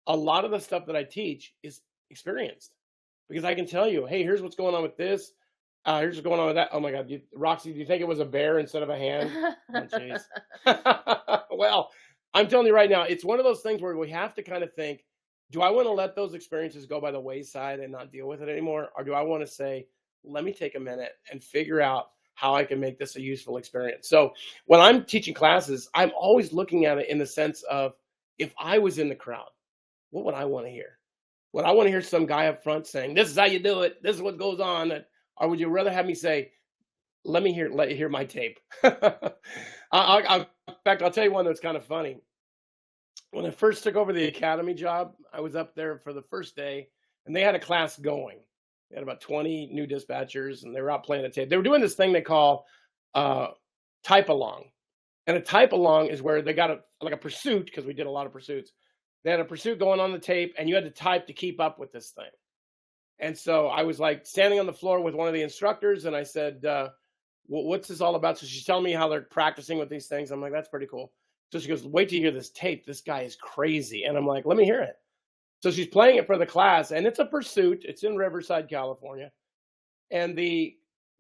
a lot of the stuff that I teach is experienced, because I can tell you, hey, here's what's going on with this. Here's what's going on with that. Oh my God, Roxy, do you think it was a bear instead of a hand? Oh, jeez. Well, I'm telling you right now, it's one of those things where we have to kind of think, do I want to let those experiences go by the wayside and not deal with it anymore? Or do I want to say, let me take a minute and figure out how I can make this a useful experience? So when I'm teaching classes, I'm always looking at it in the sense of, if I was in the crowd, what would I want to hear? Would I want to hear some guy up front saying, this is how you do it, this is what goes on? Or would you rather have me say, let you hear my tape? In fact, I'll tell you one that's kind of funny. When I first took over the academy job, I was up there for the first day, and they had a class going. They had about 20 new dispatchers, and they were out playing a tape. They were doing this thing they call type along. And a type along is where they got a pursuit, because we did a lot of pursuits. They had a pursuit going on the tape, and you had to type to keep up with this thing. And so I was like standing on the floor with one of the instructors, and I said, what's this all about? So she's telling me how they're practicing with these things. I'm like, that's pretty cool. So she goes, wait till you hear this tape. This guy is crazy. And I'm like, let me hear it. So she's playing it for the class, and it's a pursuit. It's in Riverside, California. And the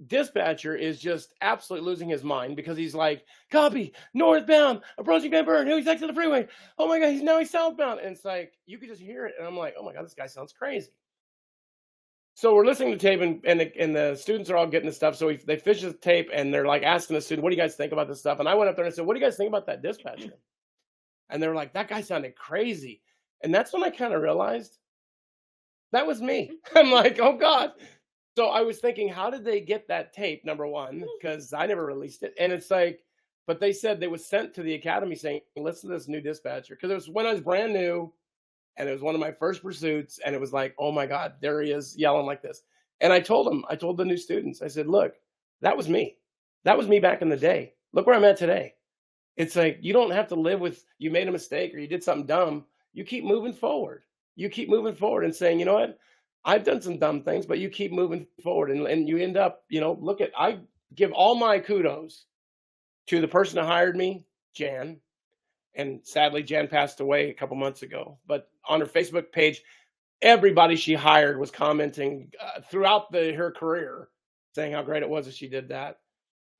dispatcher is just absolutely losing his mind, because he's like, copy, northbound, approaching Van Buren. He's exiting the freeway. Oh my God, he's southbound. And it's like, you could just hear it. And I'm like, oh my God, this guy sounds crazy. So we're listening to tape, and the students are all getting the stuff. So they finish the tape, and they're like asking the student, "What do you guys think about this stuff?" And I went up there and I said, "What do you guys think about that dispatcher?" And they're like, "That guy sounded crazy." And that's when I kind of realized that was me. I'm like, "Oh God." So I was thinking, how did they get that tape? Number one, because I never released it. And it's like, but they said they was sent to the academy saying, "Listen to this new dispatcher." Because it was when I was brand new, and it was one of my first pursuits, and it was like, oh my God, there he is yelling like this. And I told the new students, I said, look, that was me. That was me back in the day. Look where I'm at today. It's like, you don't have to live with, you made a mistake or you did something dumb. You keep moving forward. You keep moving forward and saying, you know what? I've done some dumb things, but you keep moving forward, and you end up, look at, I give all my kudos to the person who hired me, Jan. And sadly, Jan passed away a couple months ago. But on her Facebook page, everybody she hired was commenting throughout her career, saying how great it was that she did that.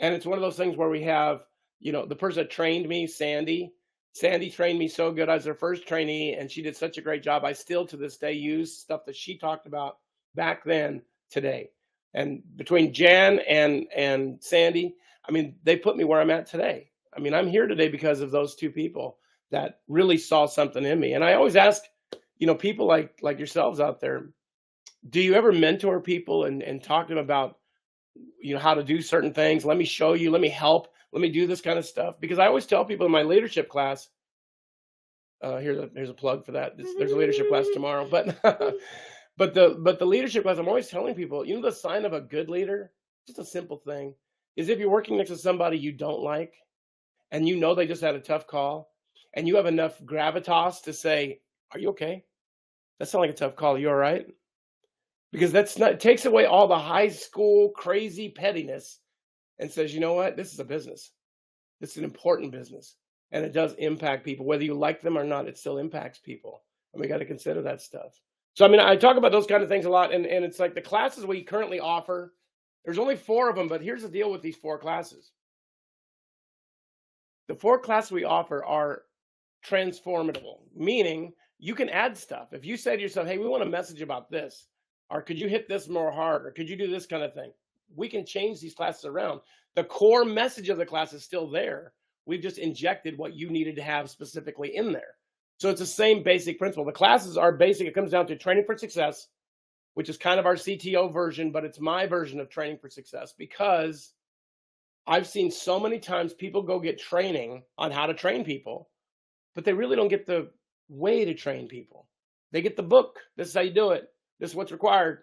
And it's one of those things where we have, the person that trained me, Sandy. Sandy trained me so good. I was her first trainee, and she did such a great job. I still, to this day, use stuff that she talked about back then today. And between Jan and Sandy, I mean, they put me where I'm at today. I mean, I'm here today because of those two people that really saw something in me. And I always ask, people like yourselves out there, do you ever mentor people and talk to them about, how to do certain things? Let me show you, let me help, let me do this kind of stuff. Because I always tell people in my leadership class, here's a plug for that. There's a leadership class tomorrow, but but the leadership class, I'm always telling people, the sign of a good leader, just a simple thing, is if you're working next to somebody you don't like, and they just had a tough call, and you have enough gravitas to say, "Are you okay? That sounds like a tough call. Are you all right?" Because it takes away all the high school crazy pettiness and says, you know what? This is a business. This is an important business. And it does impact people. Whether you like them or not, it still impacts people. And we got to consider that stuff. So, I mean, I talk about those kind of things a lot. And it's like the classes we currently offer, there's only 4 of them, but here's the deal with these 4 classes. The 4 classes we offer are transformable, meaning you can add stuff. If you say to yourself, hey, we want a message about this, or could you hit this more hard, or could you do this kind of thing? We can change these classes around. The core message of the class is still there. We've just injected what you needed to have specifically in there. So it's the same basic principle. The classes are basic. It comes down to training for success, which is kind of our CTO version, but it's my version of training for success, because I've seen so many times people go get training on how to train people, but they really don't get the way to train people. They get the book. This is how you do it. This is what's required.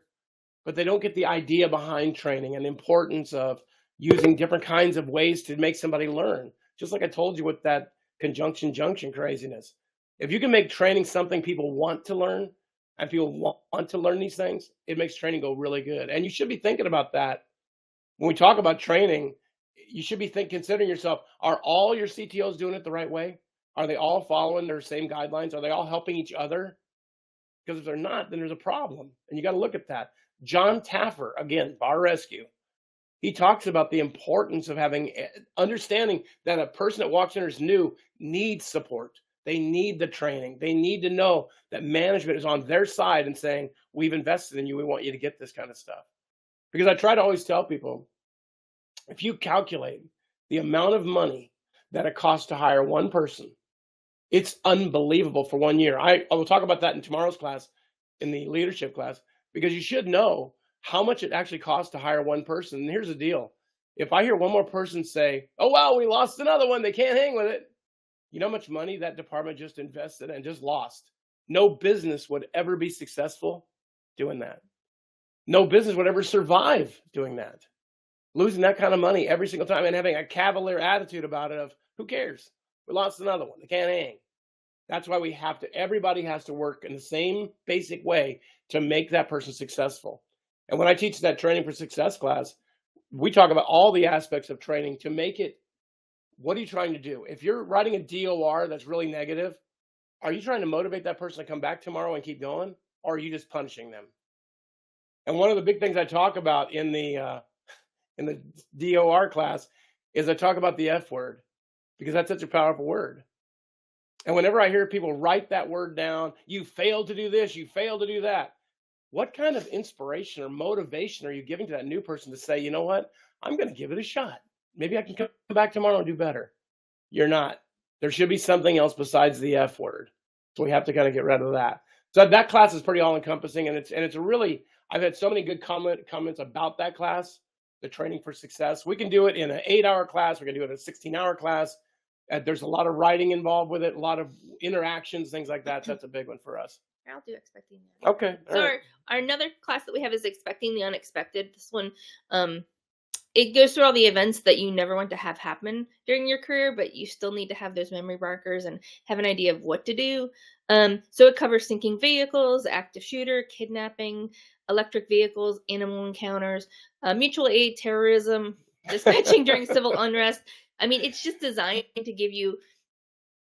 But they don't get the idea behind training and the importance of using different kinds of ways to make somebody learn. Just like I told you with that conjunction junction craziness. If you can make training something people want to learn, and people want to learn these things, it makes training go really good. And you should be thinking about that. When we talk about training, you should be considering yourself, are all your CTOs doing it the right way? Are they all following their same guidelines? Are they all helping each other? Because if they're not, then there's a problem. And you got to look at that. John Taffer, again, Bar Rescue, he talks about the importance of having understanding that a person that walks in is new needs support. They need the training. They need to know that management is on their side and saying, we've invested in you. We want you to get this kind of stuff. Because I try to always tell people, if you calculate the amount of money that it costs to hire one person, it's unbelievable for 1 year. I will talk about that in tomorrow's class, in the leadership class, because you should know how much it actually costs to hire one person. And here's the deal. If I hear one more person say, oh, well, we lost another one, they can't hang with it. You know how much money that department just invested and just lost? No business would ever be successful doing that. No business would ever survive doing that. Losing that kind of money every single time and having a cavalier attitude about it of, who cares? We lost another one. They can't hang. That's why everybody has to work in the same basic way to make that person successful. And when I teach that training for success class, we talk about all the aspects of training to make it, what are you trying to do? If you're writing a DOR that's really negative, are you trying to motivate that person to come back tomorrow and keep going? Or are you just punishing them? And one of the big things I talk about in the DOR class is I talk about the F word, because that's such a powerful word. And whenever I hear people write that word down, you failed to do this, you failed to do that, what kind of inspiration or motivation are you giving to that new person to say, you know what, I'm going to give it a shot. Maybe I can come back tomorrow and do better. You're not. There should be something else besides the F word. So we have to kind of get rid of that. So that class is pretty all encompassing, and it's a really, I've had so many good comments about that class, the training for success. We can do it in an 8-hour class. We can do it in a 16-hour class. There's a lot of writing involved with it, a lot of interactions, things like that. That's a big one for us.
I'll do expecting the
Okay.
So
Right.
our another class that we have is expecting the unexpected. This one, it goes through all the events that you never want to have happen during your career, but you still need to have those memory markers and have an idea of what to do. So it covers sinking vehicles, active shooter, kidnapping, electric vehicles, animal encounters, mutual aid, terrorism, dispatching during civil unrest. I mean, it's just designed to give you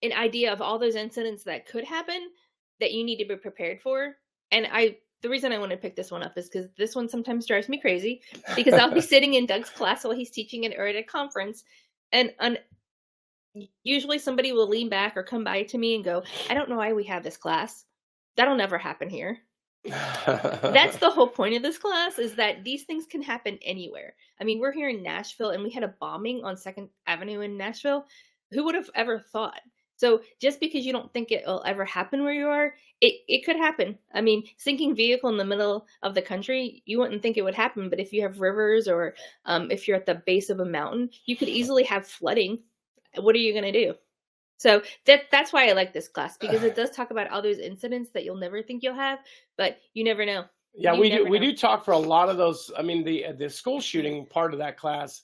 an idea of all those incidents that could happen that you need to be prepared for. And the reason I want to pick this one up is because this one sometimes drives me crazy because I'll be sitting in Doug's class while he's teaching it or at a conference, and usually somebody will lean back or come by to me and go, I don't know why we have this class. That'll never happen here. That's the whole point of this class, is that these things can happen anywhere. I mean, we're here in Nashville and we had a bombing on 2nd Avenue in Nashville. Who would have ever thought? So just because you don't think it'll ever happen where you are, it could happen. I mean, sinking vehicle in the middle of the country, you wouldn't think it would happen. But if you have rivers or if you're at the base of a mountain, you could easily have flooding. What are you going to do? So that's why I like this class, because it does talk about all those incidents that you'll never think you'll have, but you never know.
Yeah, we do talk for a lot of those. I mean, the school shooting part of that class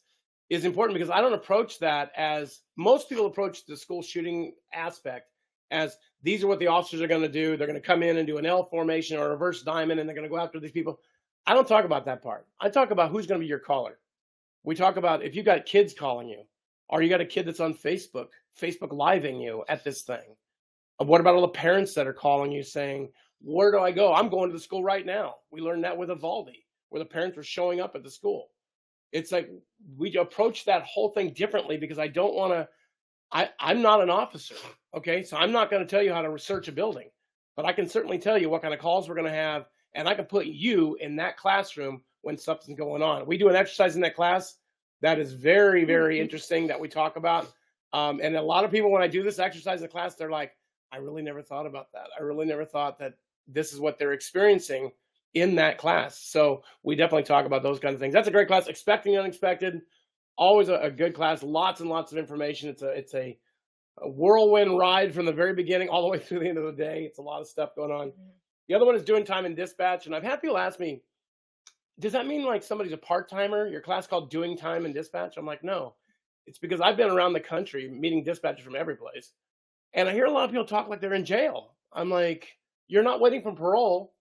is important because I don't approach that as most people approach the school shooting aspect as these are what the officers are going to do. They're going to come in and do an L formation or a reverse diamond, and they're going to go after these people. I don't talk about that part. I talk about who's going to be your caller. We talk about if you got kids calling you, or you got a kid that's on Facebook living you at this thing. What about all the parents that are calling you saying, where do I go? I'm going to the school right now. We learned that with Uvalde, where the parents were showing up at the school. It's like we approach that whole thing differently because I don't want to, I'm not an officer, okay? So I'm not going to tell you how to research a building, but I can certainly tell you what kind of calls we're going to have, and I can put you in that classroom when something's going on. We do an exercise in that class that is very, very interesting that we talk about. And a lot of people, when I do this exercise in the class, they're like, I really never thought about that. I really never thought that this is what they're experiencing in that class. So we definitely talk about those kinds of things. That's a great class. Expecting the unexpected, always a good class. Lots and lots of information. It's a whirlwind ride from the very beginning all the way through the end of the day. It's a lot of stuff going on. The other one is doing time and dispatch. And I've had people ask me, does that mean like somebody's a part-timer? Your class called doing time and dispatch? I'm like, no. It's because I've been around the country meeting dispatchers from every place. And I hear a lot of people talk like they're in jail. I'm like, you're not waiting for parole.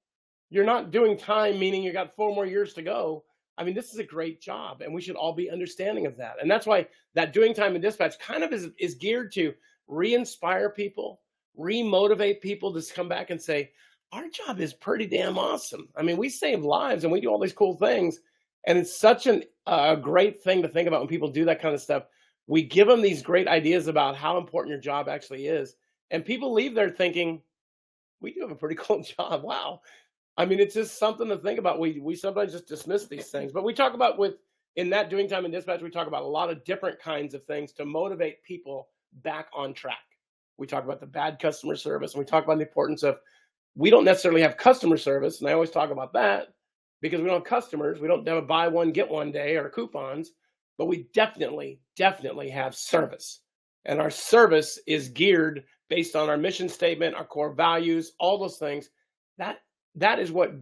You're not doing time, meaning you got 4 more years to go. I mean, this is a great job, and we should all be understanding of that. And that's why that doing time and dispatch kind of is geared to re-inspire people, re-motivate people to come back and say, our job is pretty damn awesome. I mean, we save lives and we do all these cool things. And it's such a great thing to think about when people do that kind of stuff. We give them these great ideas about how important your job actually is. And people leave there thinking, we do have a pretty cool job. Wow. I mean, it's just something to think about. We sometimes just dismiss these things. But we talk about in that doing time and dispatch, we talk about a lot of different kinds of things to motivate people back on track. We talk about the bad customer service, and we talk about the importance of, we don't necessarily have customer service. And I always talk about that because we don't have customers. We don't have a buy one, get one day or coupons. But we definitely have service. And our service is geared based on our mission statement, our core values, all those things. That is what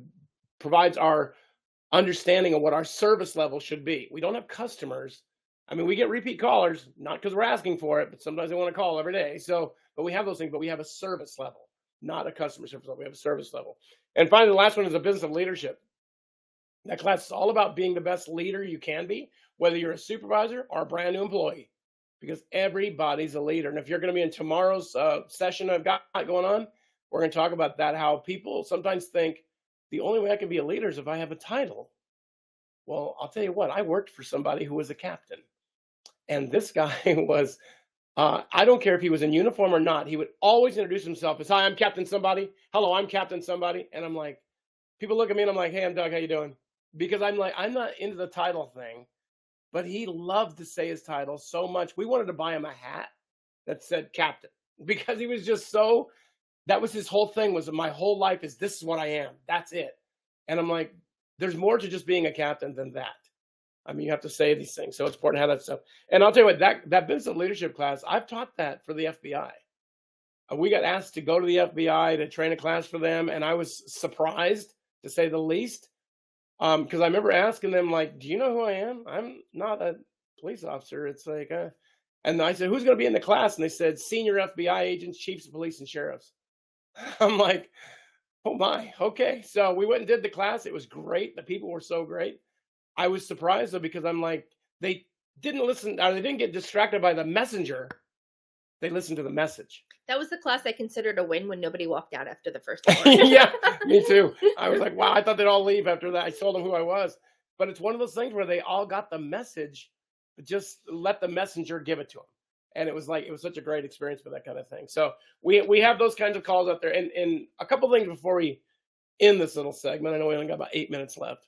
provides our understanding of what our service level should be. We don't have customers. I mean, we get repeat callers, not because we're asking for it, but sometimes they want to call every day. So, but we have those things, but we have a service level, not a customer service level. We have a service level. And finally, the last one is a business of leadership. That class is all about being the best leader you can be, whether you're a supervisor or a brand new employee, because everybody's a leader. And if you're going to be in tomorrow's session I've got going on, we're going to talk about that, how people sometimes think the only way I can be a leader is if I have a title. Well, I'll tell you what, I worked for somebody who was a captain. And this guy was, I don't care if he was in uniform or not, he would always introduce himself as, hi, I'm Captain somebody. Hello, I'm Captain somebody. And I'm like, People look at me and I'm like, hey, I'm Doug, how you doing? Because I'm like, I'm not into the title thing, but he loved to say his title so much. We wanted to buy him a hat that said captain because he was just so, that was his whole thing, was my whole life is this is what I am. That's it. And I'm like, there's more to just being a captain than that. I mean, you have to say these things. So it's important to have that stuff. And I'll tell you what, that business leadership class, I've taught that for the FBI. We got asked to go to the FBI to train a class for them. And I was surprised, to say the least, because I remember asking them, like, do you know who I am? I'm not a police officer. It's like, and I said, who's going to be in the class? And they said, senior FBI agents, chiefs of police, and sheriffs. I'm like, oh my, okay. So we went and did the class. It was great. The people were so great. I was surprised though, because I'm like, they didn't listen, or they didn't get distracted by the messenger. They listened to the message.
That was the class I considered a win when nobody walked out after the first hour.
Yeah, me too. I was like, wow, I thought they'd all leave after that. I told them who I was. But it's one of those things where they all got the message, but just let the messenger give it to them. And it was like, it was such a great experience for that kind of thing. So we have those kinds of calls out there. And a couple things before we end this little segment. I know we only got about 8 minutes left.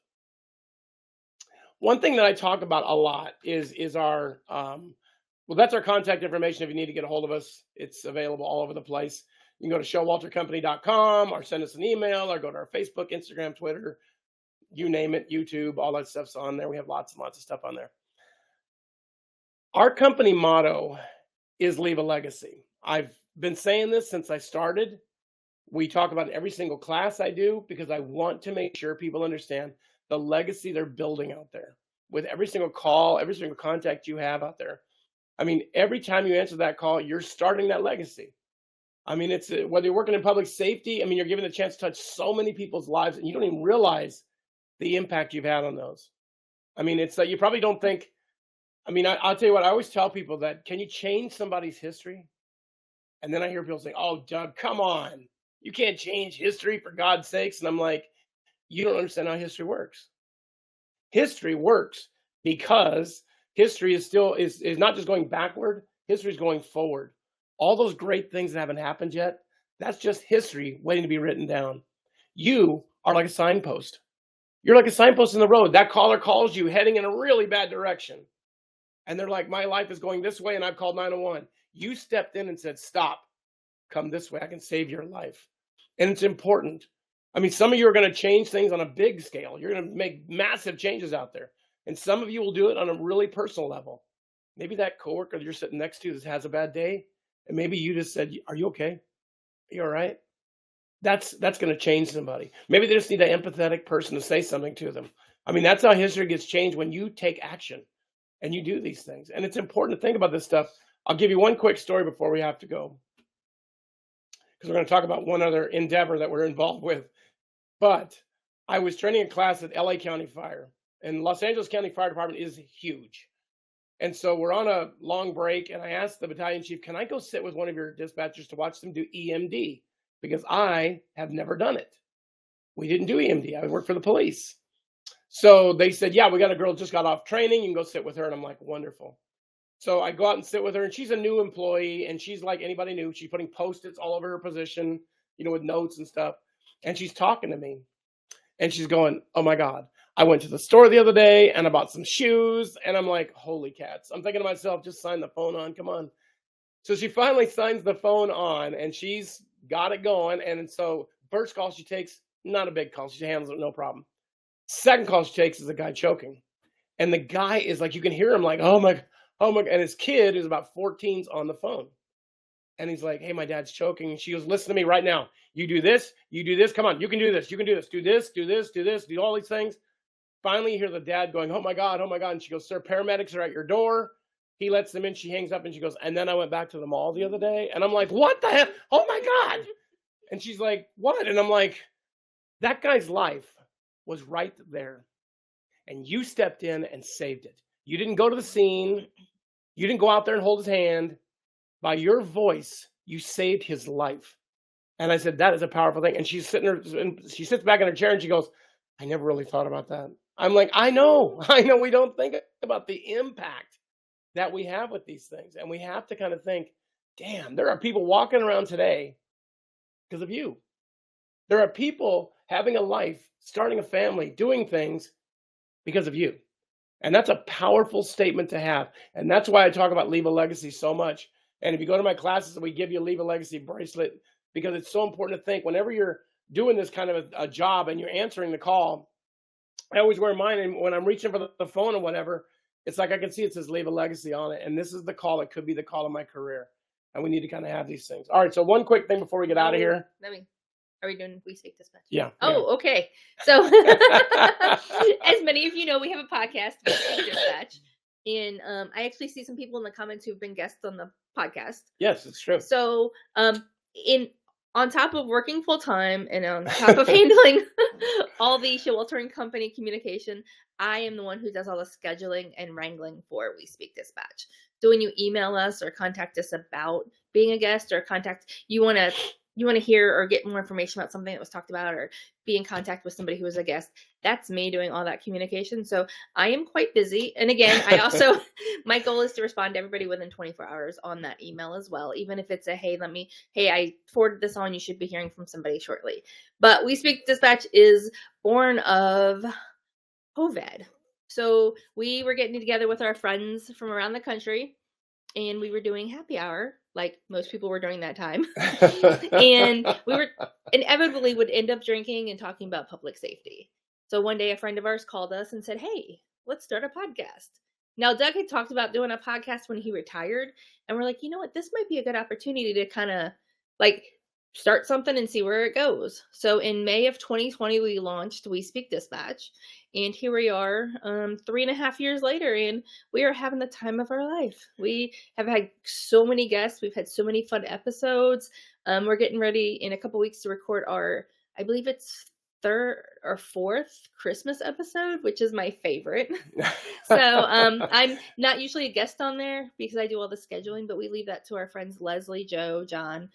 One thing that I talk about a lot is our, well, that's our contact information. If you need to get a hold of us, it's available all over the place. You can go to showaltercompany.com or send us an email or go to our Facebook, Instagram, Twitter, you name it, YouTube, all that stuff's on there. We have lots and lots of stuff on there. Our company motto is leave a legacy. I've been saying this since I started. We talk about it in every single class I do because I want to make sure people understand the legacy they're building out there with every single call, every single contact you have out there. I mean, every time you answer that call, you're starting that legacy. I mean, it's whether you're working in public safety, I mean, you're given the chance to touch so many people's lives and you don't even realize the impact you've had on those. I mean, it's like, you probably don't think, I mean, I'll tell you what, I always tell people that, can you change somebody's history? And then I hear people say, oh, Doug, come on. You can't change history for God's sakes. And I'm like, you don't understand how history works. History works because history is still is not just going backward, history is going forward. All those great things that haven't happened yet, that's just history waiting to be written down. You are like a signpost. You're like a signpost in the road. That caller calls you heading in a really bad direction. And they're like, my life is going this way and I've called 911. You stepped in and said, stop, come this way. I can save your life. And it's important. I mean, some of you are going to change things on a big scale. You're going to make massive changes out there. And some of you will do it on a really personal level. Maybe that coworker you're sitting next to has a bad day. And maybe you just said, are you okay? Are you all right? That's going to change somebody. Maybe they just need an empathetic person to say something to them. I mean, that's how history gets changed, when you take action and you do these things. And it's important to think about this stuff. I'll give you one quick story before we have to go, because we're going to talk about one other endeavor that we're involved with. But I was training a class at LA County Fire, and Los Angeles County Fire Department is huge. And so we're on a long break, and I asked the battalion chief, can I go sit with one of your dispatchers to watch them do EMD? Because I have never done it. We didn't do EMD. I work for the police. So they said, yeah, we got a girl just got off training. You can go sit with her. And I'm like, wonderful. So I go out and sit with her, and she's a new employee, and she's like anybody new. She's putting Post-its all over her position, with notes and stuff. And she's talking to me, and she's going, oh my God, I went to the store the other day and I bought some shoes. And I'm like, holy cats. I'm thinking to myself, just sign the phone on. Come on. So she finally signs the phone on, and she's got it going. And so first call she takes, not a big call. She handles it, no problem. Second call she takes is a guy choking. And the guy is like, you can hear him like, oh my. And his kid is about 14's on the phone. And he's like, hey, my dad's choking. And she goes, listen to me right now. You do this. Come on, you can do this. You can do this. Do this, do this, do this, do all these things. Finally, you hear the dad going, oh my God. And she goes, sir, paramedics are at your door. He lets them in. She hangs up and she goes, and then I went back to the mall the other day. And I'm like, what the hell? Oh my God. And she's like, what? And I'm like, that guy's life was right there. And you stepped in and saved it. You didn't go to the scene. You didn't go out there and hold his hand. By your voice, you saved his life. And I said, that is a powerful thing. And she's sitting there, and she sits back in her chair and she goes, I never really thought about that. I'm like, I know we don't think about the impact that we have with these things. And we have to kind of think, damn, there are people walking around today because of you. There are people having a life, starting a family, doing things because of you. And that's a powerful statement to have. And that's why I talk about leave a legacy so much. And if you go to my classes, we give you a leave a legacy bracelet because it's so important to think whenever you're doing this kind of a job and you're answering the call. I always wear mine, and when I'm reaching for the phone or whatever, it's like I can see it says leave a legacy on it. And this is the call. It could be the call of my career. And we need to kind of have these things. All right. So one quick thing before we get out of here.
Are we doing We Speak Dispatch?
Yeah.
Oh, okay. So as many of you know, we have a podcast, We Speak Dispatch. And I actually see some people in the comments who've been guests on the podcast.
Yes, it's true.
So on top of working full time and on top of handling all the Showalter and Company communication, I am the one who does all the scheduling and wrangling for We Speak Dispatch. So when you email us or contact us about being a guest or you want to hear or get more information about something that was talked about or be in contact with somebody who was a guest, that's me doing all that communication. So I am quite busy. And again, I also, my goal is to respond to everybody within 24 hours on that email as well. Even if it's hey, I forwarded this on, you should be hearing from somebody shortly. But We Speak Dispatch is born of COVID. So we were getting together with our friends from around the country and we were doing happy hour like most people were during that time. And we were inevitably would end up drinking and talking about public safety. So one day a friend of ours called us and said, hey, let's start a podcast. Now, Doug had talked about doing a podcast when he retired. And we're like, you know what, this might be a good opportunity to kind of like start something and see where it goes. So in May of 2020, we launched We Speak Dispatch. And here we are 3.5 years later, and we are having the time of our life. We have had so many guests. We've had so many fun episodes. We're getting ready in a couple weeks to record I believe it's third or fourth Christmas episode, which is my favorite. So I'm not usually a guest on there because I do all the scheduling, but we leave that to our friends Leslie, Joe, John,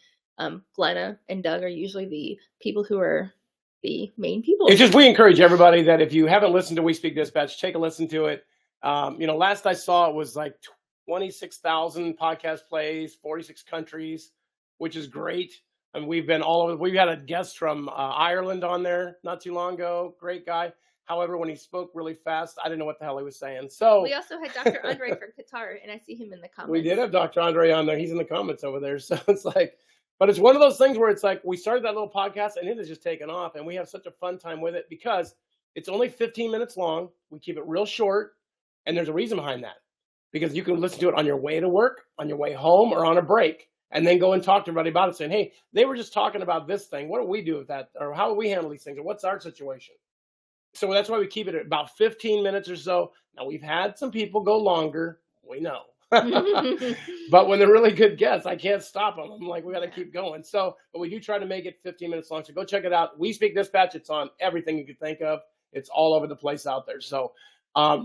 Glenna, and Doug are usually the people who are the main people.
It's just we encourage everybody that if you haven't listened to We Speak Dispatch, take a listen to it. Last I saw it was like 26,000 podcast plays, 46 countries, which is great. And we've been all over. We've had a guest from Ireland on there not too long ago. Great guy. However, when he spoke really fast, I didn't know what the hell he was saying. So
we also had Dr. Andre from Qatar, and I see him in the comments.
We did have Dr. Andre on there. He's in the comments over there. So it's like, but it's one of those things where it's like we started that little podcast and it has just taken off, and we have such a fun time with it because it's only 15 minutes long. We keep it real short, and there's a reason behind that because you can listen to it on your way to work, on your way home, or on a break, and then go and talk to everybody about it, saying, hey, they were just talking about this thing. What do we do with that? Or how do we handle these things? Or what's our situation? So that's why we keep it at about 15 minutes or so. Now, we've had some people go longer. We know. But when they're really good guests, I can't stop them. I'm like, we got to keep going. So, but we do try to make it 15 minutes long. So go check it out. We Speak Dispatch. It's on everything you could think of. It's all over the place out there. So,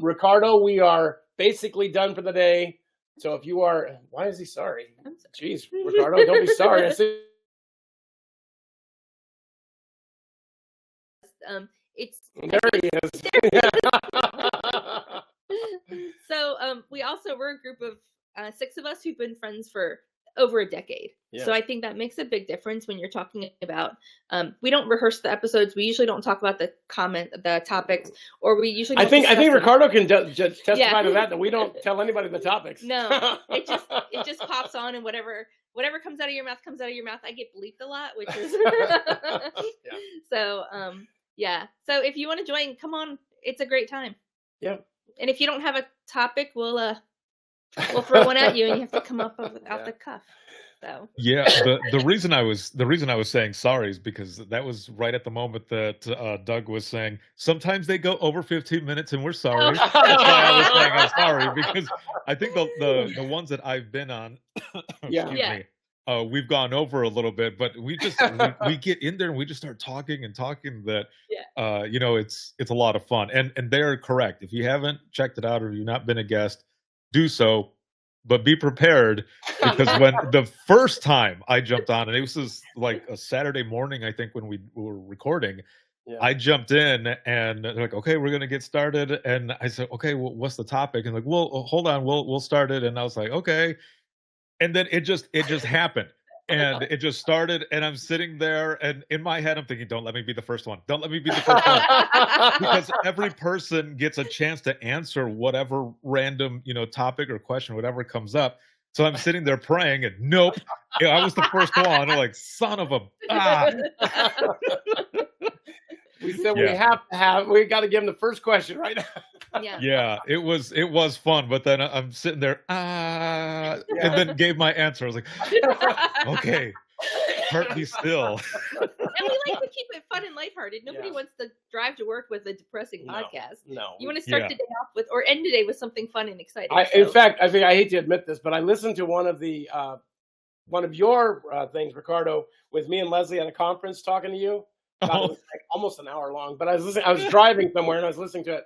Ricardo, we are basically done for the day. So if you are, why is he sorry? Jeez, Ricardo, don't be sorry. I see.
There he is. So we're a group of 6 of us who've been friends for over a decade. Yeah. So I think that makes a big difference when you're talking about, we don't rehearse the episodes. We usually don't talk about the topics, or we usually don't
I think Ricardo can just testify to that we don't tell anybody the topics.
No, it just pops on, and whatever comes out of your mouth comes out of your mouth. I get bleeped a lot, which is
yeah.
So yeah. So if you want to join, come on. It's a great time.
Yeah.
And if you don't have a topic, we'll throw one at you, and you have to come up out the cuff. So
yeah, the reason I was saying sorry is because that was right at the moment that Doug was saying sometimes they go over 15 minutes and we're sorry. That's why I was saying I'm sorry, because I think the ones that I've been on, excuse me, we've gone over a little bit, but we just we get in there and we just start talking that it's a lot of fun, and they're correct. If you haven't checked it out or you've not been a guest, do so, but be prepared, because when the first time I jumped on, and it was like a Saturday morning, I think, when we were recording, I jumped in and they're like, okay, we're going to get started. And I said, okay, well, what's the topic? And like, well, hold on, we'll start it. And I was like, okay. And then it just happened. and it just started, and I'm sitting there, and in my head, I'm thinking, "Don't let me be the first one. Don't let me be the first one." Because every person gets a chance to answer whatever random, topic or question, whatever comes up. So I'm sitting there praying, and nope, I was the first one. I'm like, son of a
We said
Yeah.
we got to give him the first question right now.
Yeah.
Yeah, it was fun, but then I'm sitting there, and then gave my answer. I was like, okay, heart be still.
And we like to keep it fun and lighthearted. Nobody
Yeah.
wants to drive to work with a depressing
No,
podcast.
no.
You want to start
Yeah.
the day off with, or end the day with something fun and exciting.
In fact, I think I hate to admit this, but I listened to one of your things, Ricardo, with me and Leslie at a conference talking to you. God, it
Oh,
was like almost an hour long, but I was listening. I was driving somewhere and I was listening to it,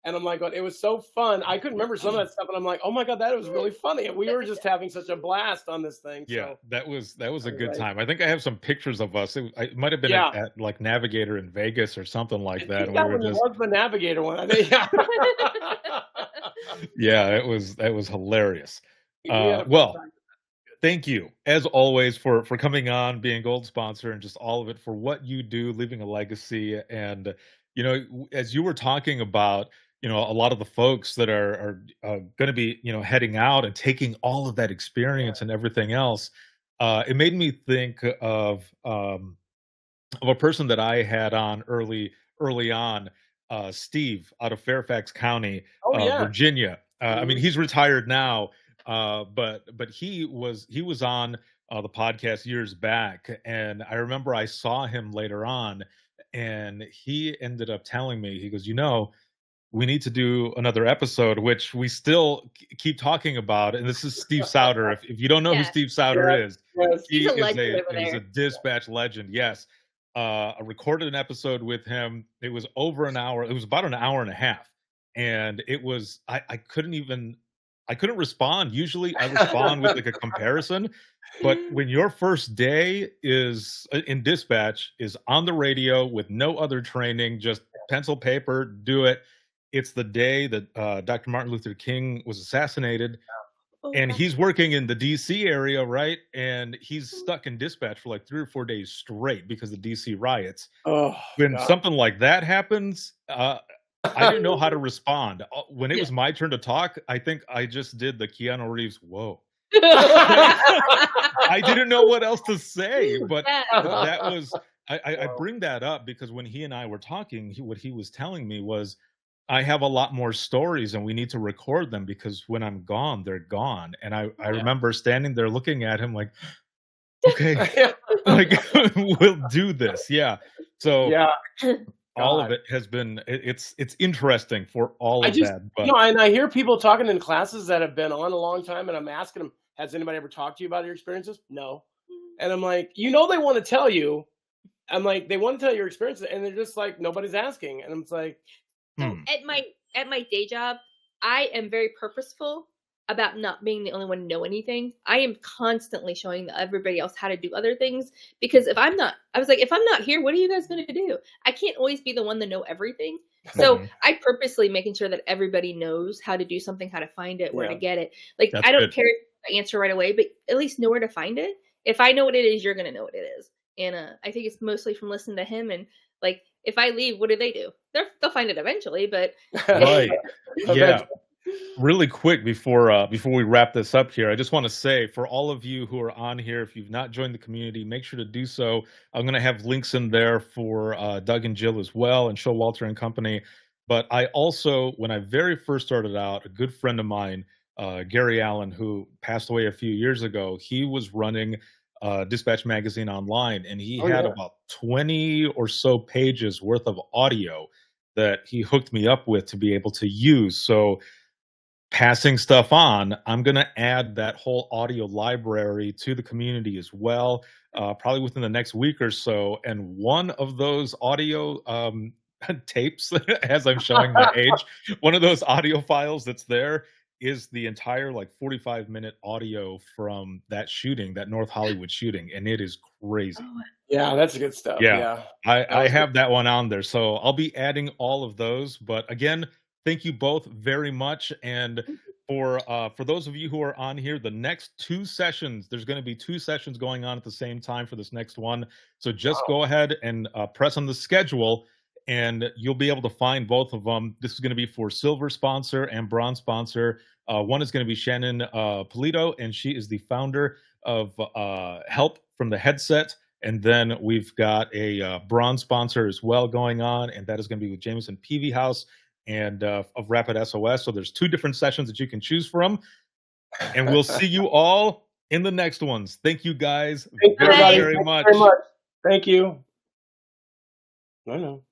and I'm like, it was so fun. I couldn't remember some of that stuff, and I'm like, oh my God, that was really funny. And we were just having such a blast on this thing.
yeah,
So
that was a good
anyway,
time. I think I have some pictures of us. It might have been
yeah,
at like Navigator in Vegas or something
I
like that,
think
and we
that
were
one
just
was the Navigator one. I think. Yeah.
yeah, that was hilarious.
We had a fun
Well,
time.
thank you, as always, for coming on, being gold sponsor, and just all of it for what you do, leaving a legacy. And as you were talking about, a lot of the folks that are going to be, heading out and taking all of that experience and everything else, it made me think of a person that I had on early on, Steve out of Fairfax County,
Oh yeah.
Virginia. I mean,
Mhm.
he's retired now, but he was on the podcast years back, and I remember I saw him later on, and he ended up telling me, he goes, we need to do another episode, which we still keep talking about. And this is Steve Souter. If you don't know who
Yeah,
Steve Souter
Yes.
is,
Yes.
he's
he
a
is
legend
a
over
he's a
there.
dispatch legend. Yes. I recorded an episode with him. It was over an hour. It was about an hour and a half. And it was I couldn't respond. Usually I respond with like a comparison, but when your first day is in dispatch is on the radio with no other training, just pencil paper, do it. It's the day that Dr. Martin Luther King was assassinated,
Oh
and
yeah.
he's working in the DC area, right? And he's stuck in dispatch for like 3 or 4 days straight because of DC riots.
Oh
When
God.
something like that happens, I didn't know how to respond. When it
Yeah.
was my turn to talk, I think I just did the Keanu Reeves, "Whoa." Like, I didn't know what else to say, but
Yeah.
that was I
Wow.
bring that up because when he and I were talking, what he was telling me was, "I have a lot more stories, and we need to record them because when I'm gone, they're gone." And I
Yeah.
remember standing there looking at him like, "Okay,
Yeah.
like, we'll do this." Yeah. So
Yeah.
all of
God.
it has been it's interesting for all
I
of
just,
that, but
and I hear people talking in classes that have been on a long time, and I'm asking them, has anybody ever talked to you about your experiences? No. And I'm like, they want to tell you. I'm like, they want to tell your experiences, and they're just like, nobody's asking. And I'm like,
So
hmm,
at my day job, I am very purposeful about not being the only one to know anything. I am constantly showing everybody else how to do other things because if I'm not here, what are you guys going to do? I can't always be the one to know everything. So
mhm,
I purposely making sure that everybody knows how to do something, how to find it, where to
yeah,
get it. Like
that's
I don't
good.
care if I answer right away, but at least know where to find it. If I know what it is, you're going to know what it is. And I think it's mostly from listening to him. And like if I leave, what do? They'll find it eventually, but
Right. Yeah.
eventually.
Really quick before we wrap this up here, I just want to say for all of you who are on here, if you've not joined the community, make sure to do so. I'm going to have links in there for Doug and Jill as well, and Showalter and Company. But I also, when I very first started out, a good friend of mine, Gary Allen, who passed away a few years ago, he was running Dispatch Magazine online, and he
Oh
had
yeah.
about 20 or so pages worth of audio that he hooked me up with to be able to use. So passing stuff on, I'm going to add that whole audio library to the community as well, probably within the next week or so. And one of those audio tapes, as I'm showing my age, one of those audio files that's there is the entire like 45-minute audio from that shooting, that North Hollywood shooting. And it is crazy.
oh,
Yeah, that's good stuff.
Yeah,
Yeah. That
I
was good.
have that one on there, so I'll be adding all of those. But again, thank you both very much, and for those of you who are on here, the next 2 sessions, there's gonna be 2 sessions going on at the same time for this next one. So just
Wow.
go ahead and, press on the schedule, and you'll be able to find both of them. This is gonna be for silver sponsor and bronze sponsor. One is gonna be Shannon, Polito, and she is the founder of, Help from the Headset. And then we've got a, bronze sponsor as well going on, and that is gonna be with Jameson Peavy House and of Rapid SOS. So there's 2 different sessions that you can choose from, and we'll see you all in the next ones. Thank you guys
Thanks,
very,
everybody.
Bye.
very
Thank you
much.
very much. Thank you. I know.